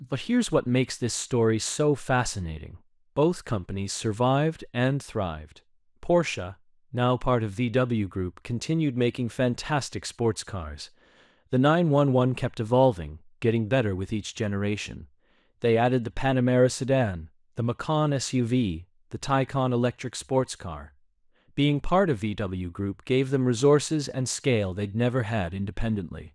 Speaker 1: But here's what makes this story so fascinating. Both companies survived and thrived. Porsche, now part of VW Group, continued making fantastic sports cars. The 911 kept evolving, getting better with each generation. They added the Panamera sedan, the Macan SUV, the Taycan electric sports car. Being part of VW Group gave them resources and scale they'd never had independently.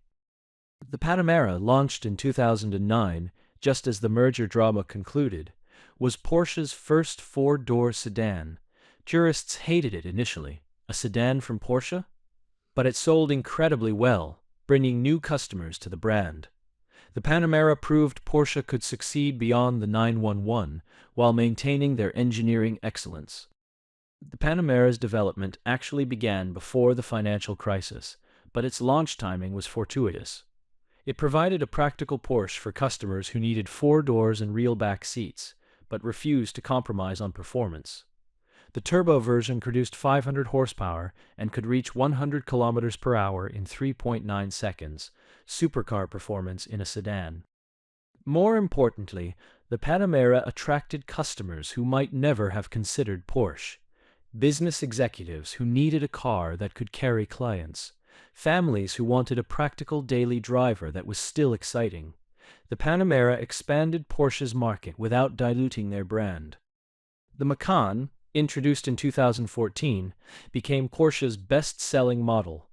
Speaker 1: The Panamera, launched in 2009, just as the merger drama concluded, was Porsche's first four-door sedan. Purists hated it initially. A sedan from Porsche? But it sold incredibly well, bringing new customers to the brand. The Panamera proved Porsche could succeed beyond the 911 while maintaining their engineering excellence. The Panamera's development actually began before the financial crisis, but its launch timing was fortuitous. It provided a practical Porsche for customers who needed four doors and real back seats, but refused to compromise on performance. The turbo version produced 500 horsepower and could reach 100 kilometers per hour in 3.9 seconds, supercar performance in a sedan. More importantly, the Panamera attracted customers who might never have considered Porsche. Business executives who needed a car that could carry clients. Families who wanted a practical daily driver that was still exciting. The Panamera expanded Porsche's market without diluting their brand. The Macan, introduced in 2014, became Porsche's best-selling model.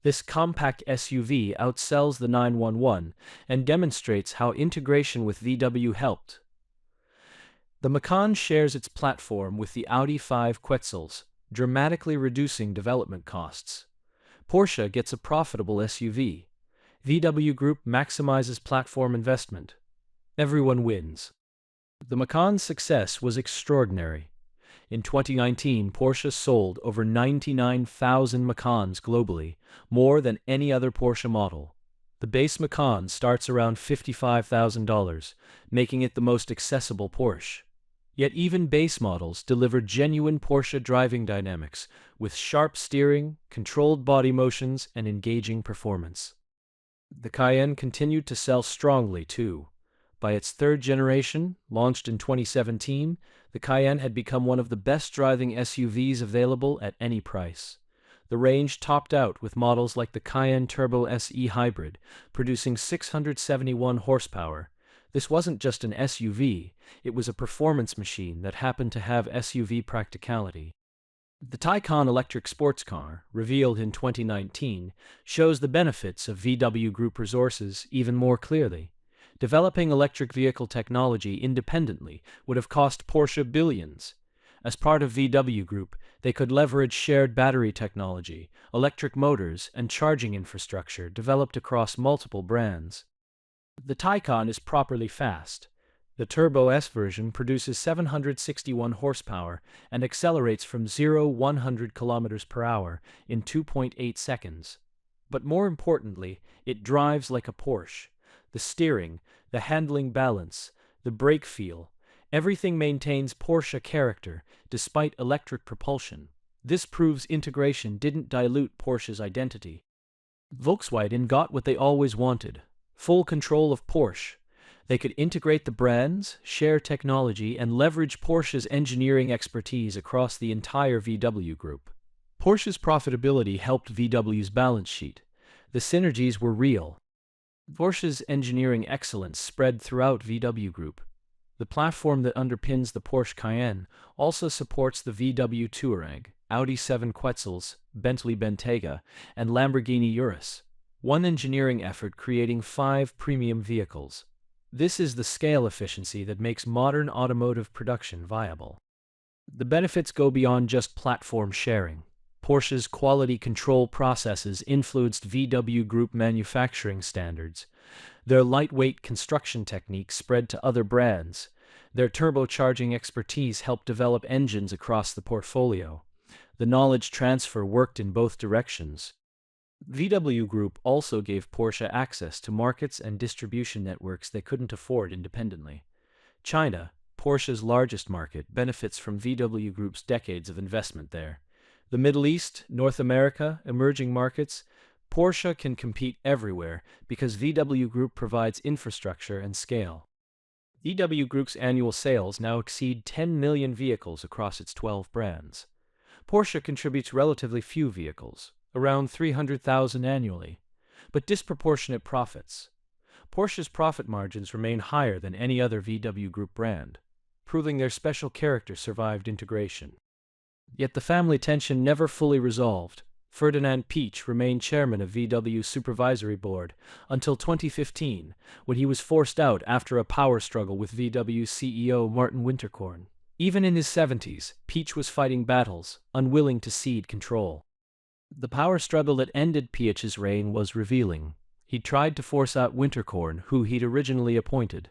Speaker 1: This compact SUV outsells the 911 and demonstrates how integration with VW helped. The Macan shares its platform with the Audi 5 Quetzals, dramatically reducing development costs. Porsche gets a profitable SUV. VW Group maximizes platform investment. Everyone wins. The Macan's success was extraordinary. In 2019, Porsche sold over 99,000 Macans globally, more than any other Porsche model. The base Macan starts around $55,000, making it the most accessible Porsche. Yet even base models deliver genuine Porsche driving dynamics, with sharp steering, controlled body motions, and engaging performance. The Cayenne continued to sell strongly, too. By its third generation, launched in 2017, the Cayenne had become one of the best-driving SUVs available at any price. The range topped out with models like the Cayenne Turbo SE Hybrid, producing 671 horsepower. This wasn't just an SUV, it was a performance machine that happened to have SUV practicality. The Taycan electric sports car, revealed in 2019, shows the benefits of VW Group resources even more clearly. Developing electric vehicle technology independently would have cost Porsche billions. As part of VW Group, they could leverage shared battery technology, electric motors, and charging infrastructure developed across multiple brands. The Taycan is properly fast. The Turbo S version produces 761 horsepower and accelerates from 0-100 km per hour in 2.8 seconds. But more importantly, it drives like a Porsche. The steering, the handling balance, the brake feel, everything maintains Porsche character despite electric propulsion. This proves integration didn't dilute Porsche's identity. Volkswagen got what they always wanted: full control of Porsche. They could integrate the brands, share technology, and leverage Porsche's engineering expertise across the entire VW Group. Porsche's profitability helped VW's balance sheet. The synergies were real. Porsche's engineering excellence spread throughout VW Group. The platform that underpins the Porsche Cayenne also supports the VW Touareg, Audi 7 Quetzals, Bentley Bentayga, and Lamborghini Urus. One engineering effort creating 5 premium vehicles. This is the scale efficiency that makes modern automotive production viable. The benefits go beyond just platform sharing. Porsche's quality control processes influenced VW Group manufacturing standards. Their lightweight construction techniques spread to other brands. Their turbocharging expertise helped develop engines across the portfolio. The knowledge transfer worked in both directions. VW Group also gave Porsche access to markets and distribution networks they couldn't afford independently. China, Porsche's largest market, benefits from VW Group's decades of investment there. The Middle East, North America, emerging markets, Porsche can compete everywhere because VW Group provides infrastructure and scale. VW Group's annual sales now exceed 10 million vehicles across its 12 brands. Porsche contributes relatively few vehicles, around 300,000 annually, but disproportionate profits. Porsche's profit margins remain higher than any other VW Group brand, proving their special character survived integration. Yet the family tension never fully resolved. Ferdinand Piëch remained chairman of VW's supervisory board until 2015, when he was forced out after a power struggle with VW CEO Martin Winterkorn. Even in his 70s, Piëch was fighting battles, unwilling to cede control. The power struggle that ended Piëch's reign was revealing. He tried to force out Winterkorn, who he'd originally appointed.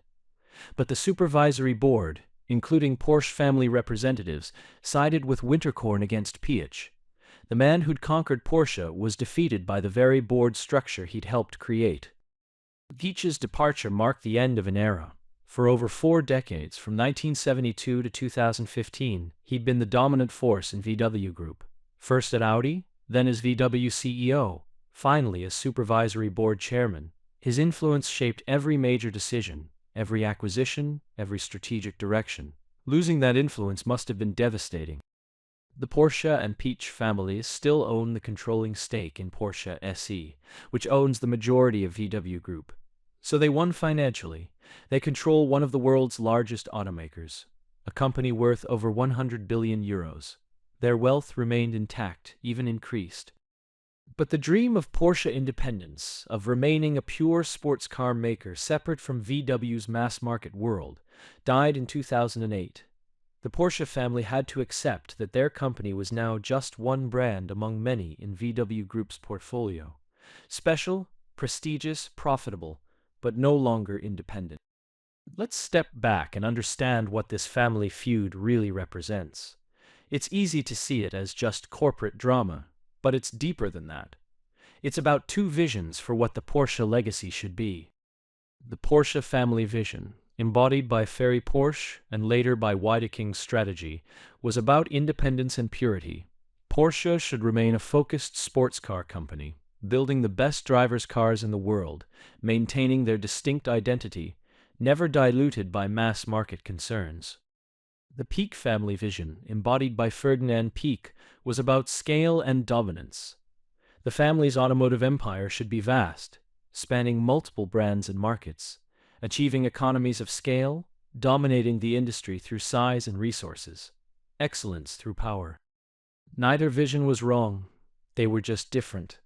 Speaker 1: But the supervisory board, including Porsche family representatives, sided with Winterkorn against Piëch. The man who'd conquered Porsche was defeated by the very board structure he'd helped create. Piëch's departure marked the end of an era. For over 4 decades, from 1972 to 2015, he'd been the dominant force in VW Group. First at Audi, then as VW CEO, finally as supervisory board chairman. His influence shaped every major decision, every acquisition, every strategic direction. Losing that influence must have been devastating. The Porsche and Piëch families still own the controlling stake in Porsche SE, which owns the majority of VW Group. So they won financially. They control one of the world's largest automakers, a company worth over 100 billion euros. Their wealth remained intact, even increased. But the dream of Porsche independence, of remaining a pure sports car maker separate from VW's mass-market world, died in 2008. The Porsche family had to accept that their company was now just one brand among many in VW Group's portfolio. Special, prestigious, profitable, but no longer independent. Let's step back and understand what this family feud really represents. It's easy to see it as just corporate drama, but it's deeper than that. It's about 2 visions for what the Porsche legacy should be. The Porsche family vision, embodied by Ferdinand Porsche and later by Wiedeking's strategy, was about independence and purity. Porsche should remain a focused sports car company, building the best drivers' cars in the world, maintaining their distinct identity, never diluted by mass-market concerns. The Piëch family vision, embodied by Ferdinand Piëch, was about scale and dominance. The family's automotive empire should be vast, spanning multiple brands and markets, achieving economies of scale, dominating the industry through size and resources, excellence through power. Neither vision was wrong, they were just different.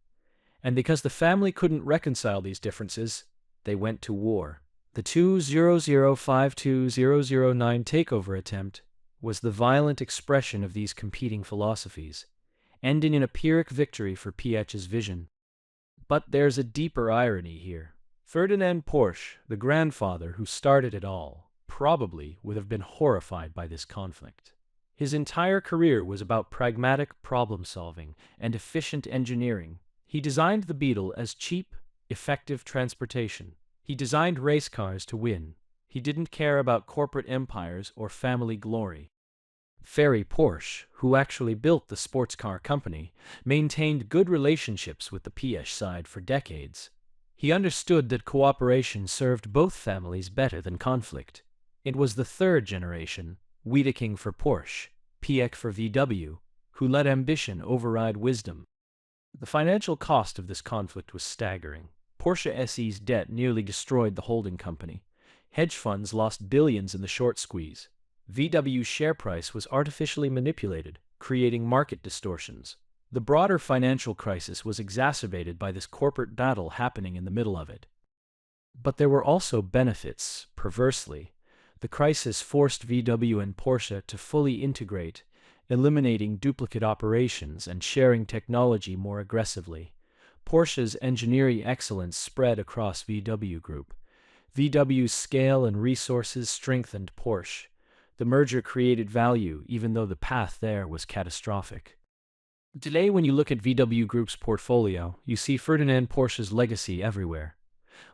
Speaker 1: And because the family couldn't reconcile these differences, they went to war. The 2005-2009 takeover attempt was the violent expression of these competing philosophies, ending in a Pyrrhic victory for Piëch's vision. But there's a deeper irony here. Ferdinand Porsche, the grandfather who started it all, probably would have been horrified by this conflict. His entire career was about pragmatic problem-solving and efficient engineering. He designed the Beetle as cheap, effective transportation. He designed race cars to win. He didn't care about corporate empires or family glory. Ferdinand Porsche, who actually built the sports car company, maintained good relationships with the Piëch side for decades. He understood that cooperation served both families better than conflict. It was the 3rd generation, Wiedeking for Porsche, Piëch for VW, who let ambition override wisdom. The financial cost of this conflict was staggering. Porsche SE's debt nearly destroyed the holding company. Hedge funds lost billions in the short squeeze. VW's share price was artificially manipulated, creating market distortions. The broader financial crisis was exacerbated by this corporate battle happening in the middle of it. But there were also benefits, perversely. The crisis forced VW and Porsche to fully integrate, eliminating duplicate operations and sharing technology more aggressively. Porsche's engineering excellence spread across VW Group. VW's scale and resources strengthened Porsche. The merger created value, even though the path there was catastrophic. Today, when you look at VW Group's portfolio, you see Ferdinand Porsche's legacy everywhere.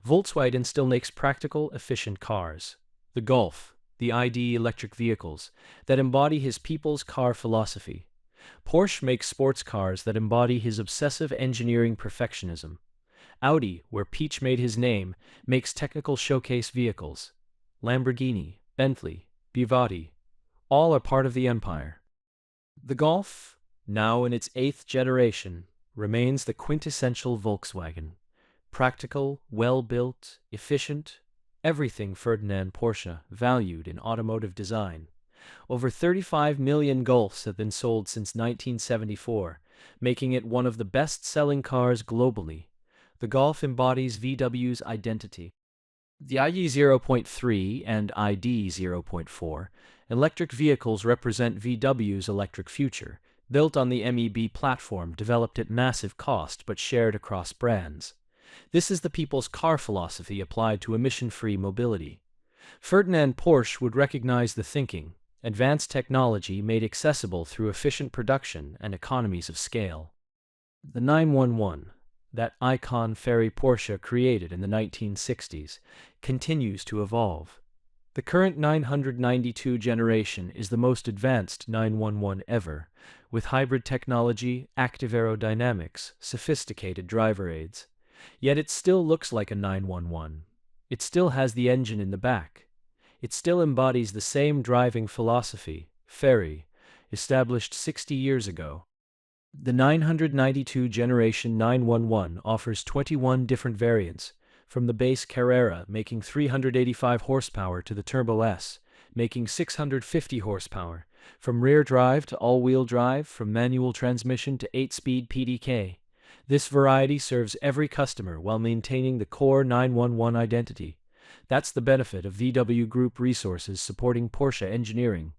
Speaker 1: Volkswagen still makes practical, efficient cars. The Golf, the ID electric vehicles that embody his people's car philosophy. Porsche makes sports cars that embody his obsessive engineering perfectionism. Audi, where Piëch made his name, makes technical showcase vehicles. Lamborghini, Bentley, Bugatti, all are part of the empire. The Golf, now in its 8th generation, remains the quintessential Volkswagen. Practical, well-built, efficient, everything Ferdinand Porsche valued in automotive design. Over 35 million Golfs have been sold since 1974, making it one of the best-selling cars globally. The Golf embodies VW's identity. The ID 0.3 and ID 0.4 electric vehicles represent VW's electric future, built on the MEB platform developed at massive cost but shared across brands. This is the people's car philosophy applied to emission-free mobility. Ferdinand Porsche would recognize the thinking, advanced technology made accessible through efficient production and economies of scale. The 911, that icon Ferrari Porsche created in the 1960s, continues to evolve. The current 992 generation is the most advanced 911 ever, with hybrid technology, active aerodynamics, sophisticated driver aids. Yet it still looks like a 911. It still has the engine in the back. It still embodies the same driving philosophy, Ferrari, established 60 years ago. The 992 generation 911 offers 21 different variants, from the base Carrera making 385 horsepower to the Turbo S, making 650 horsepower, from rear drive to all-wheel drive, from manual transmission to 8-speed PDK. This variety serves every customer while maintaining the core 911 identity. That's the benefit of VW Group resources supporting Porsche engineering.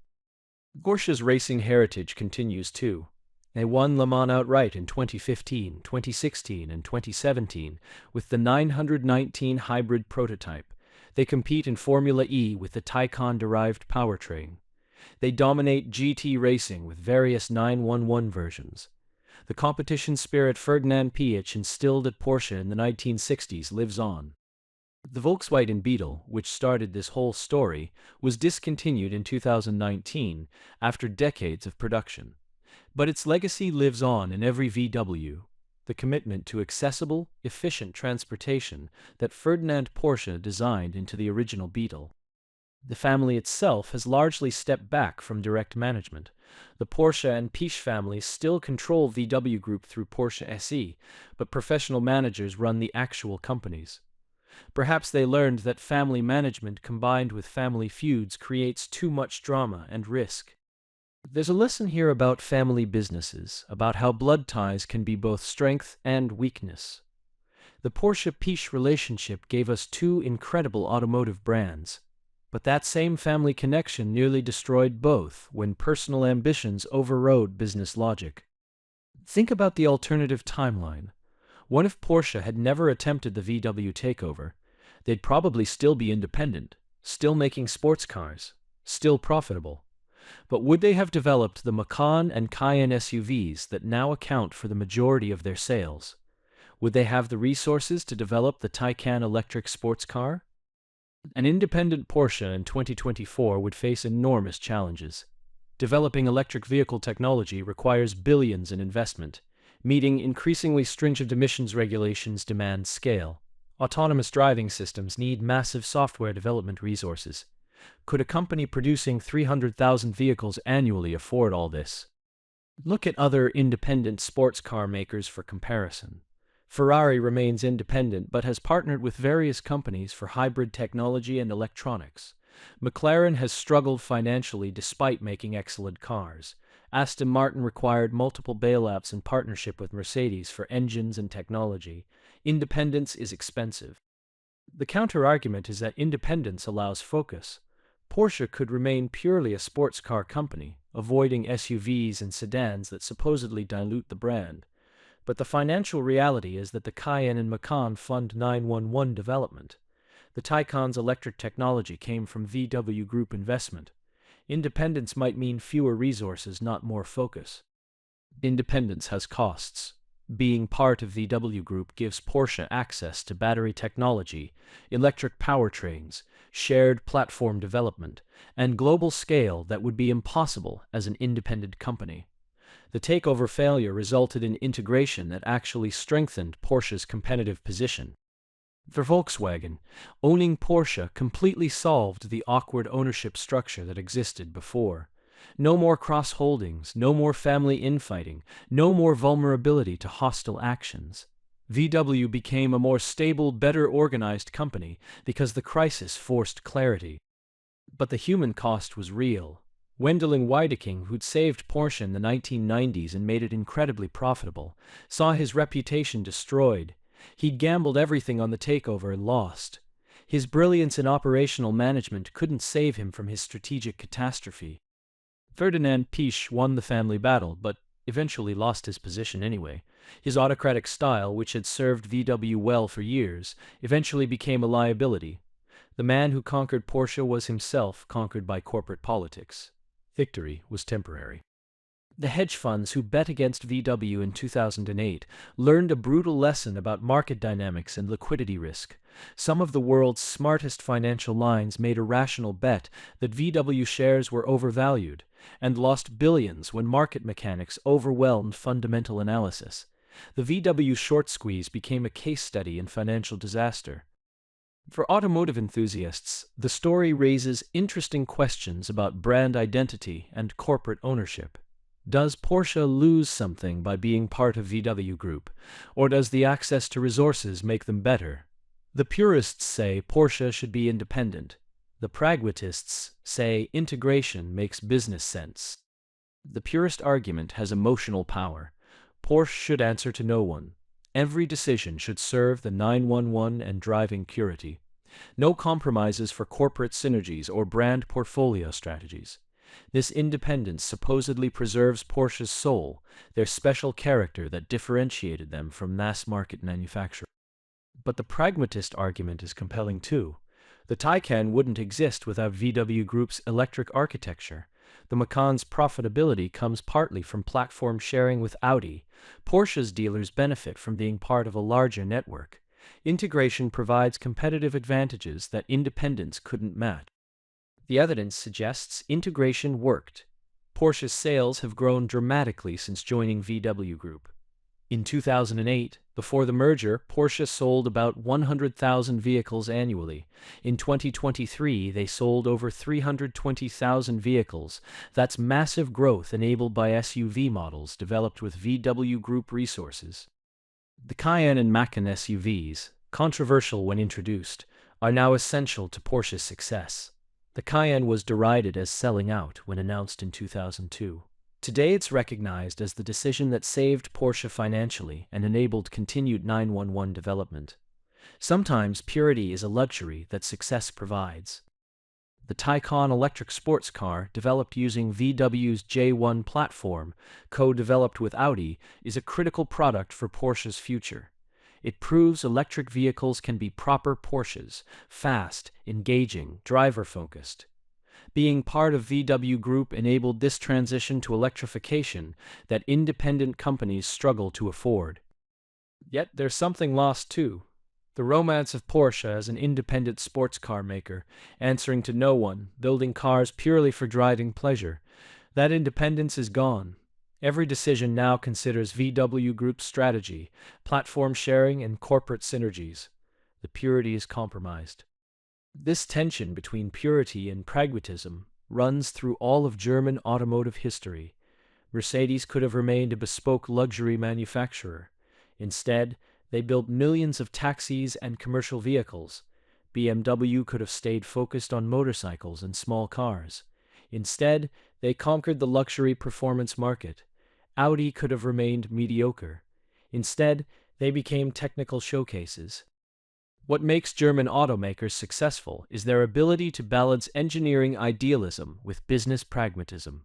Speaker 1: Porsche's racing heritage continues too. They won Le Mans outright in 2015, 2016, and 2017 with the 919 hybrid prototype. They compete in Formula E with the Taycan-derived powertrain. They dominate GT racing with various 911 versions. The competition spirit Ferdinand Piëch instilled at Porsche in the 1960s lives on. The Volkswagen Beetle, which started this whole story, was discontinued in 2019 after decades of production. But its legacy lives on in every VW, the commitment to accessible, efficient transportation that Ferdinand Porsche designed into the original Beetle. The family itself has largely stepped back from direct management. The Porsche and Piëch families still control VW Group through Porsche SE, but professional managers run the actual companies. Perhaps they learned that family management combined with family feuds creates too much drama and risk. There's a lesson here about family businesses, about how blood ties can be both strength and weakness. The Porsche-Piëch relationship gave us two incredible automotive brands, but that same family connection nearly destroyed both when personal ambitions overrode business logic. Think about the alternative timeline. What if Porsche had never attempted the VW takeover? They'd probably still be independent, still making sports cars, still profitable. But would they have developed the Macan and Cayenne SUVs that now account for the majority of their sales? Would they have the resources to develop the Taycan electric sports car? An independent Porsche in 2024 would face enormous challenges. Developing electric vehicle technology requires billions in investment. Meeting increasingly stringent emissions regulations demands scale. Autonomous driving systems need massive software development resources. Could a company producing 300,000 vehicles annually afford all this? Look at other independent sports car makers for comparison. Ferrari remains independent but has partnered with various companies for hybrid technology and electronics. McLaren has struggled financially despite making excellent cars. Aston Martin required multiple bailouts in partnership with Mercedes for engines and technology. Independence is expensive. The counter-argument is that independence allows focus. Porsche could remain purely a sports car company, avoiding SUVs and sedans that supposedly dilute the brand. But the financial reality is that the Cayenne and Macan fund 911 development. The Taycan's electric technology came from VW Group investment. Independence might mean fewer resources, not more focus. Independence has costs. Being part of VW Group gives Porsche access to battery technology, electric powertrains, shared platform development, and global scale that would be impossible as an independent company. The takeover failure resulted in integration that actually strengthened Porsche's competitive position. For Volkswagen, owning Porsche completely solved the awkward ownership structure that existed before. No more cross-holdings, no more family infighting, no more vulnerability to hostile actions. VW became a more stable, better organized company because the crisis forced clarity. But the human cost was real. Wendelin Wiedeking, who'd saved Porsche in the 1990s and made it incredibly profitable, saw his reputation destroyed. He'd gambled everything on the takeover and lost. His brilliance in operational management couldn't save him from his strategic catastrophe. Ferdinand Piëch won the family battle, but eventually lost his position anyway. His autocratic style, which had served VW well for years, eventually became a liability. The man who conquered Porsche was himself conquered by corporate politics. Victory was temporary. The hedge funds who bet against VW in 2008 learned a brutal lesson about market dynamics and liquidity risk. Some of the world's smartest financial lines made a rational bet that VW shares were overvalued and lost billions when market mechanics overwhelmed fundamental analysis. The VW short squeeze became a case study in financial disaster. For automotive enthusiasts, the story raises interesting questions about brand identity and corporate ownership. Does Porsche lose something by being part of VW Group, or does the access to resources make them better? The purists say Porsche should be independent. The pragmatists say integration makes business sense. The purist argument has emotional power. Porsche should answer to no one. Every decision should serve the 911 and driving purity. No compromises for corporate synergies or brand portfolio strategies. This independence supposedly preserves Porsche's soul, their special character that differentiated them from mass-market manufacturers. But the pragmatist argument is compelling too. The Taycan wouldn't exist without VW Group's electric architecture. The Macan's profitability comes partly from platform sharing with Audi. Porsche's dealers benefit from being part of a larger network. Integration provides competitive advantages that independence couldn't match. The evidence suggests integration worked. Porsche's sales have grown dramatically since joining VW Group. In 2008, before the merger, Porsche sold about 100,000 vehicles annually. In 2023, they sold over 320,000 vehicles. That's massive growth enabled by SUV models developed with VW Group resources. The Cayenne and Macan SUVs, controversial when introduced, are now essential to Porsche's success. The Cayenne was derided as selling out when announced in 2002. Today it's recognized as the decision that saved Porsche financially and enabled continued 911 development. Sometimes purity is a luxury that success provides. The Taycan electric sports car, developed using VW's J1 platform, co-developed with Audi, is a critical product for Porsche's future. It proves electric vehicles can be proper Porsches, fast, engaging, driver-focused. Being part of VW Group enabled this transition to electrification that independent companies struggle to afford. Yet there's something lost too. The romance of Porsche as an independent sports car maker, answering to no one, building cars purely for driving pleasure. That independence is gone. Every decision now considers VW Group's strategy, platform sharing, and corporate synergies. The purity is compromised. This tension between purity and pragmatism runs through all of German automotive history. Mercedes could have remained a bespoke luxury manufacturer. Instead, they built millions of taxis and commercial vehicles. BMW could have stayed focused on motorcycles and small cars. Instead, they conquered the luxury performance market. Audi could have remained mediocre. Instead, they became technical showcases. What makes German automakers successful is their ability to balance engineering idealism with business pragmatism.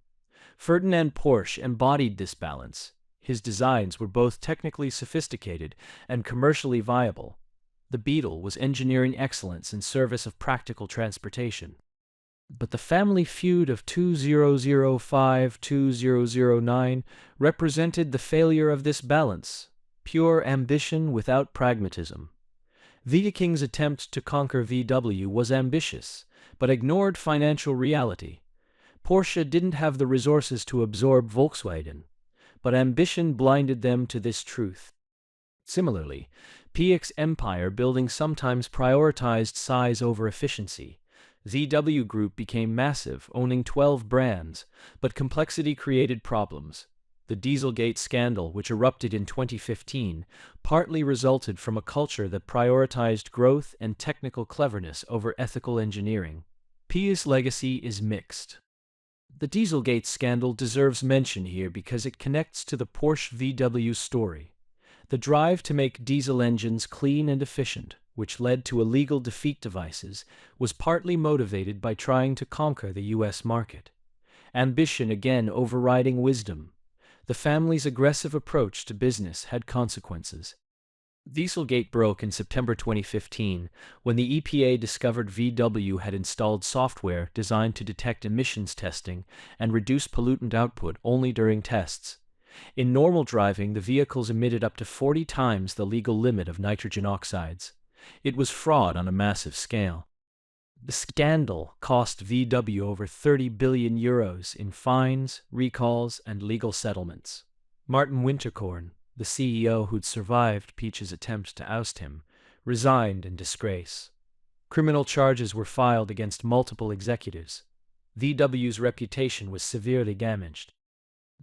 Speaker 1: Ferdinand Porsche embodied this balance. His designs were both technically sophisticated and commercially viable. The Beetle was engineering excellence in service of practical transportation. But the family feud of 2005-2009 represented the failure of this balance, pure ambition without pragmatism. Piëch's attempt to conquer VW was ambitious, but ignored financial reality. Porsche didn't have the resources to absorb Volkswagen, but ambition blinded them to this truth. Similarly, Piëch's empire building sometimes prioritized size over efficiency. VW Group became massive, owning 12 brands, but complexity created problems. The Dieselgate scandal, which erupted in 2015, partly resulted from a culture that prioritized growth and technical cleverness over ethical engineering. Piëch's legacy is mixed. The Dieselgate scandal deserves mention here because it connects to the Porsche VW story. The drive to make diesel engines clean and efficient, which led to illegal defeat devices, was partly motivated by trying to conquer the US market. Ambition again overriding wisdom. The family's aggressive approach to business had consequences. Dieselgate broke in September 2015 when the EPA discovered VW had installed software designed to detect emissions testing and reduce pollutant output only during tests. In normal driving, the vehicles emitted up to 40 times the legal limit of nitrogen oxides. It was fraud on a massive scale. The scandal cost VW over €30 billion in fines, recalls, and legal settlements. Martin Winterkorn, the CEO who'd survived Piëch's attempt to oust him, resigned in disgrace. Criminal charges were filed against multiple executives. VW's reputation was severely damaged.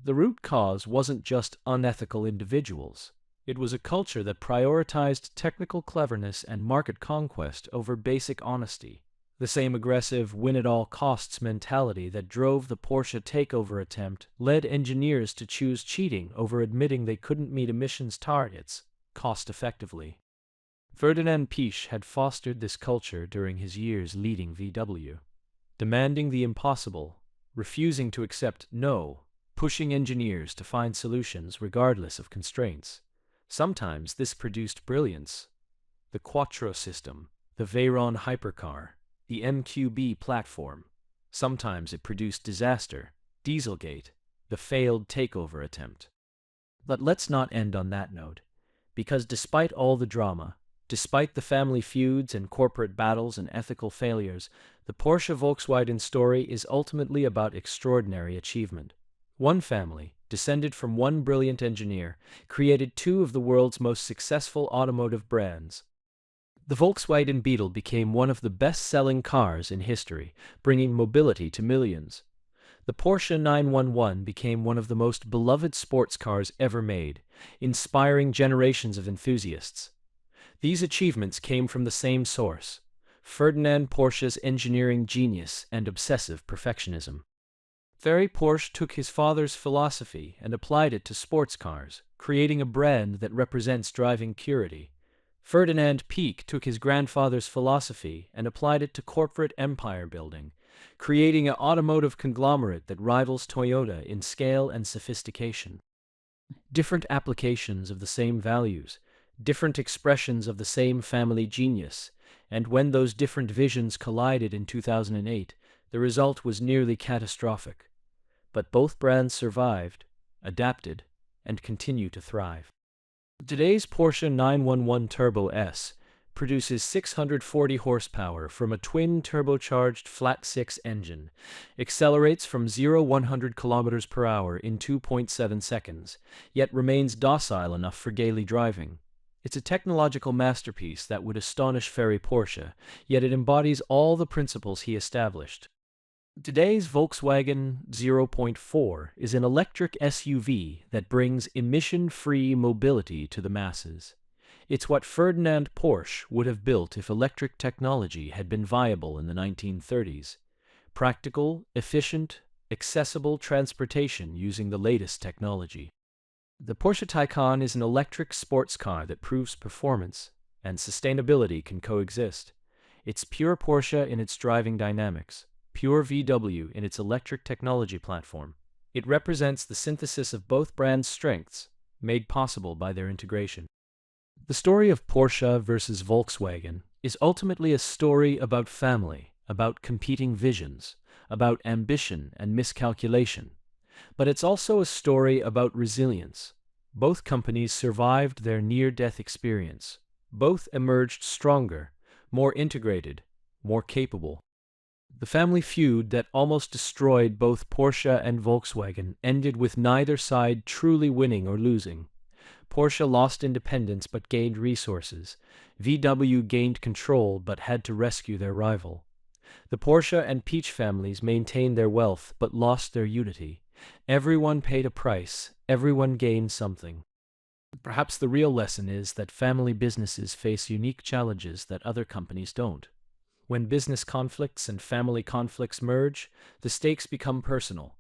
Speaker 1: The root cause wasn't just unethical individuals. It was a culture that prioritized technical cleverness and market conquest over basic honesty. The same aggressive win-at-all-costs mentality that drove the Porsche takeover attempt led engineers to choose cheating over admitting they couldn't meet emissions targets cost-effectively. Ferdinand Piëch had fostered this culture during his years leading VW, demanding the impossible, refusing to accept no, pushing engineers to find solutions regardless of constraints. Sometimes this produced brilliance. The Quattro system, the Veyron hypercar, the MQB platform. Sometimes it produced disaster, Dieselgate, the failed takeover attempt. But let's not end on that note, because despite all the drama, despite the family feuds and corporate battles and ethical failures, the Porsche Volkswagen story is ultimately about extraordinary achievement. One family, descended from one brilliant engineer, created two of the world's most successful automotive brands. The Volkswagen Beetle became one of the best-selling cars in history, bringing mobility to millions. The Porsche 911 became one of the most beloved sports cars ever made, inspiring generations of enthusiasts. These achievements came from the same source, Ferdinand Porsche's engineering genius and obsessive perfectionism. Ferry Porsche took his father's philosophy and applied it to sports cars, creating a brand that represents driving purity. Ferdinand Piëch took his grandfather's philosophy and applied it to corporate empire building, creating an automotive conglomerate that rivals Toyota in scale and sophistication. Different applications of the same values, different expressions of the same family genius, and when those different visions collided in 2008, the result was nearly catastrophic. But both brands survived, adapted, and continue to thrive. Today's Porsche 911 Turbo S produces 640 horsepower from a twin-turbocharged flat-six engine, accelerates from 0-100 km per hour in 2.7 seconds, yet remains docile enough for daily driving. It's a technological masterpiece that would astonish Ferry Porsche, yet it embodies all the principles he established. Today's Volkswagen 0.4 is an electric SUV that brings emission-free mobility to the masses. It's what Ferdinand Porsche would have built if electric technology had been viable in the 1930s. Practical, efficient, accessible transportation using the latest technology. The Porsche Taycan is an electric sports car that proves performance and sustainability can coexist. It's pure Porsche in its driving dynamics, pure VW in its electric technology platform. It represents the synthesis of both brands' strengths, made possible by their integration. The story of Porsche versus Volkswagen is ultimately a story about family, about competing visions, about ambition and miscalculation. But it's also a story about resilience. Both companies survived their near-death experience. Both emerged stronger, more integrated, more capable. The family feud that almost destroyed both Porsche and Volkswagen ended with neither side truly winning or losing. Porsche lost independence but gained resources. VW gained control but had to rescue their rival. The Porsche and Piëch families maintained their wealth but lost their unity. Everyone paid a price, everyone gained something. Perhaps the real lesson is that family businesses face unique challenges that other companies don't. When business conflicts and family conflicts merge, the stakes become personal.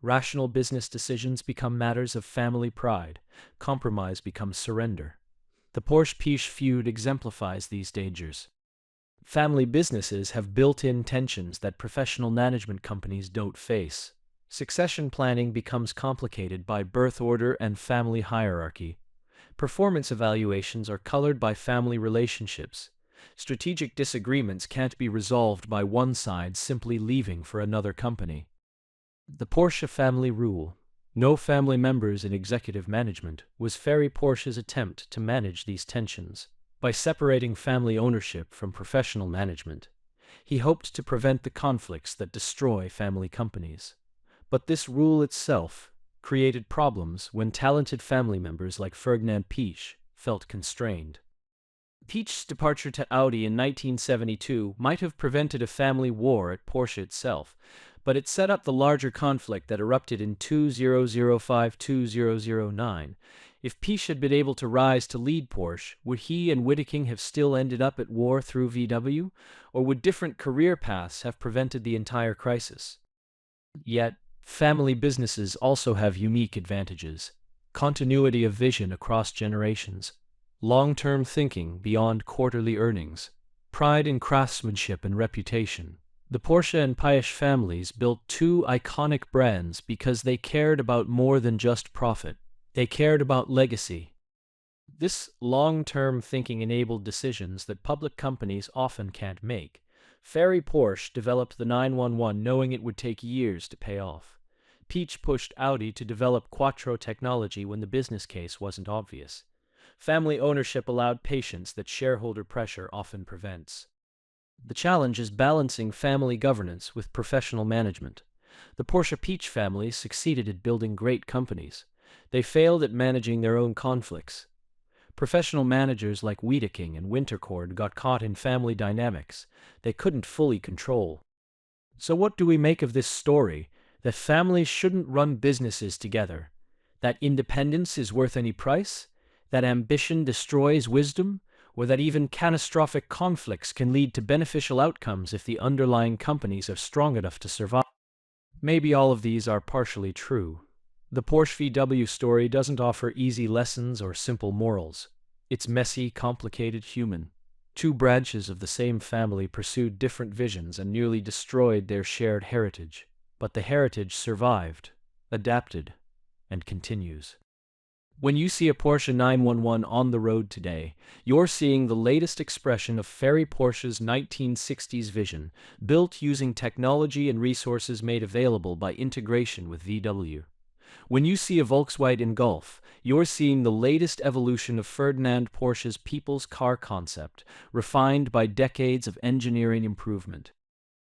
Speaker 1: Rational business decisions become matters of family pride. Compromise becomes surrender. The Porsche-Piëch feud exemplifies these dangers. Family businesses have built-in tensions that professional management companies don't face. Succession planning becomes complicated by birth order and family hierarchy. Performance evaluations are colored by family relationships. Strategic disagreements can't be resolved by one side simply leaving for another company. The Porsche family rule, no family members in executive management, was Ferry Porsche's attempt to manage these tensions. By separating family ownership from professional management, he hoped to prevent the conflicts that destroy family companies. But this rule itself created problems when talented family members like Ferdinand Piëch felt constrained. Piëch's departure to Audi in 1972 might have prevented a family war at Porsche itself, but it set up the larger conflict that erupted in 2005-2009. If Piëch had been able to rise to lead Porsche, would he and Witteking have still ended up at war through VW, or would different career paths have prevented the entire crisis? Yet, family businesses also have unique advantages: continuity of vision across generations, long-term thinking beyond quarterly earnings, pride in craftsmanship and reputation. The Porsche and Piëch families built two iconic brands because they cared about more than just profit. They cared about legacy. This long-term thinking enabled decisions that public companies often can't make. Ferry Porsche developed the 911 knowing it would take years to pay off. Piëch pushed Audi to develop Quattro technology when the business case wasn't obvious. Family ownership allowed patience that shareholder pressure often prevents. The challenge is balancing family governance with professional management. The Porsche-Piëch family succeeded at building great companies. They failed at managing their own conflicts. Professional managers like Witteking and Winterkorn got caught in family dynamics they couldn't fully control. So what do we make of this story? That families shouldn't run businesses together? That independence is worth any price? That ambition destroys wisdom? Or that even catastrophic conflicts can lead to beneficial outcomes if the underlying companies are strong enough to survive? Maybe all of these are partially true. The Porsche VW story doesn't offer easy lessons or simple morals. It's messy, complicated, human. Two branches of the same family pursued different visions and nearly destroyed their shared heritage. But the heritage survived, adapted, and continues. When you see a Porsche 911 on the road today, you're seeing the latest expression of Ferry Porsche's 1960s vision, built using technology and resources made available by integration with VW. When you see a Volkswagen Golf, you're seeing the latest evolution of Ferdinand Porsche's people's car concept, refined by decades of engineering improvement.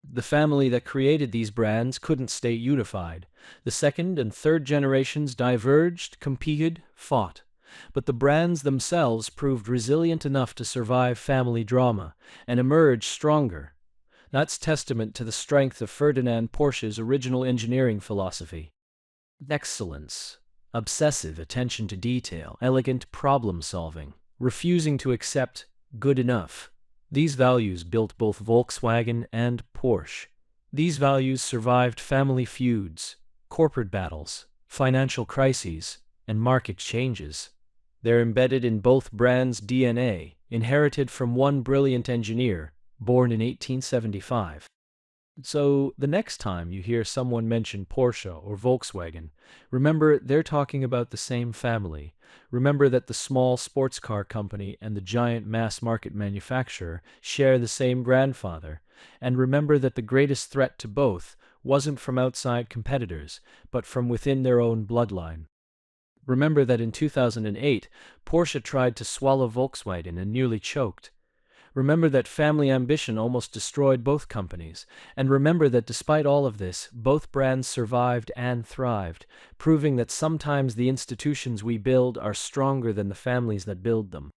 Speaker 1: The family that created these brands couldn't stay unified. The second and third generations diverged, competed, fought. But the brands themselves proved resilient enough to survive family drama and emerge stronger. That's testament to the strength of Ferdinand Porsche's original engineering philosophy. Excellence, obsessive attention to detail, elegant problem-solving, refusing to accept good enough. These values built both Volkswagen and Porsche. These values survived family feuds, corporate battles, financial crises, and market changes. They're embedded in both brands' DNA, inherited from one brilliant engineer, born in 1875. So, the next time you hear someone mention Porsche or Volkswagen, remember they're talking about the same family. Remember that the small sports car company and the giant mass-market manufacturer share the same grandfather, and remember that the greatest threat to both wasn't from outside competitors, but from within their own bloodline. Remember that in 2008, Porsche tried to swallow Volkswagen and nearly choked. Remember that family ambition almost destroyed both companies, and remember that despite all of this, both brands survived and thrived, proving that sometimes the institutions we build are stronger than the families that build them.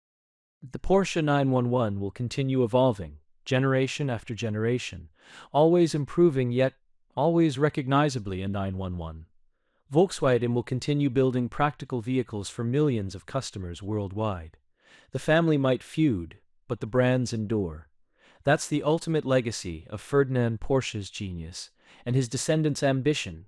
Speaker 1: The Porsche 911 will continue evolving, generation after generation, always improving yet always recognizably a 911. Volkswagen will continue building practical vehicles for millions of customers worldwide. The family might feud, but the brands endure. That's the ultimate legacy of Ferdinand Porsche's genius and his descendants' ambition,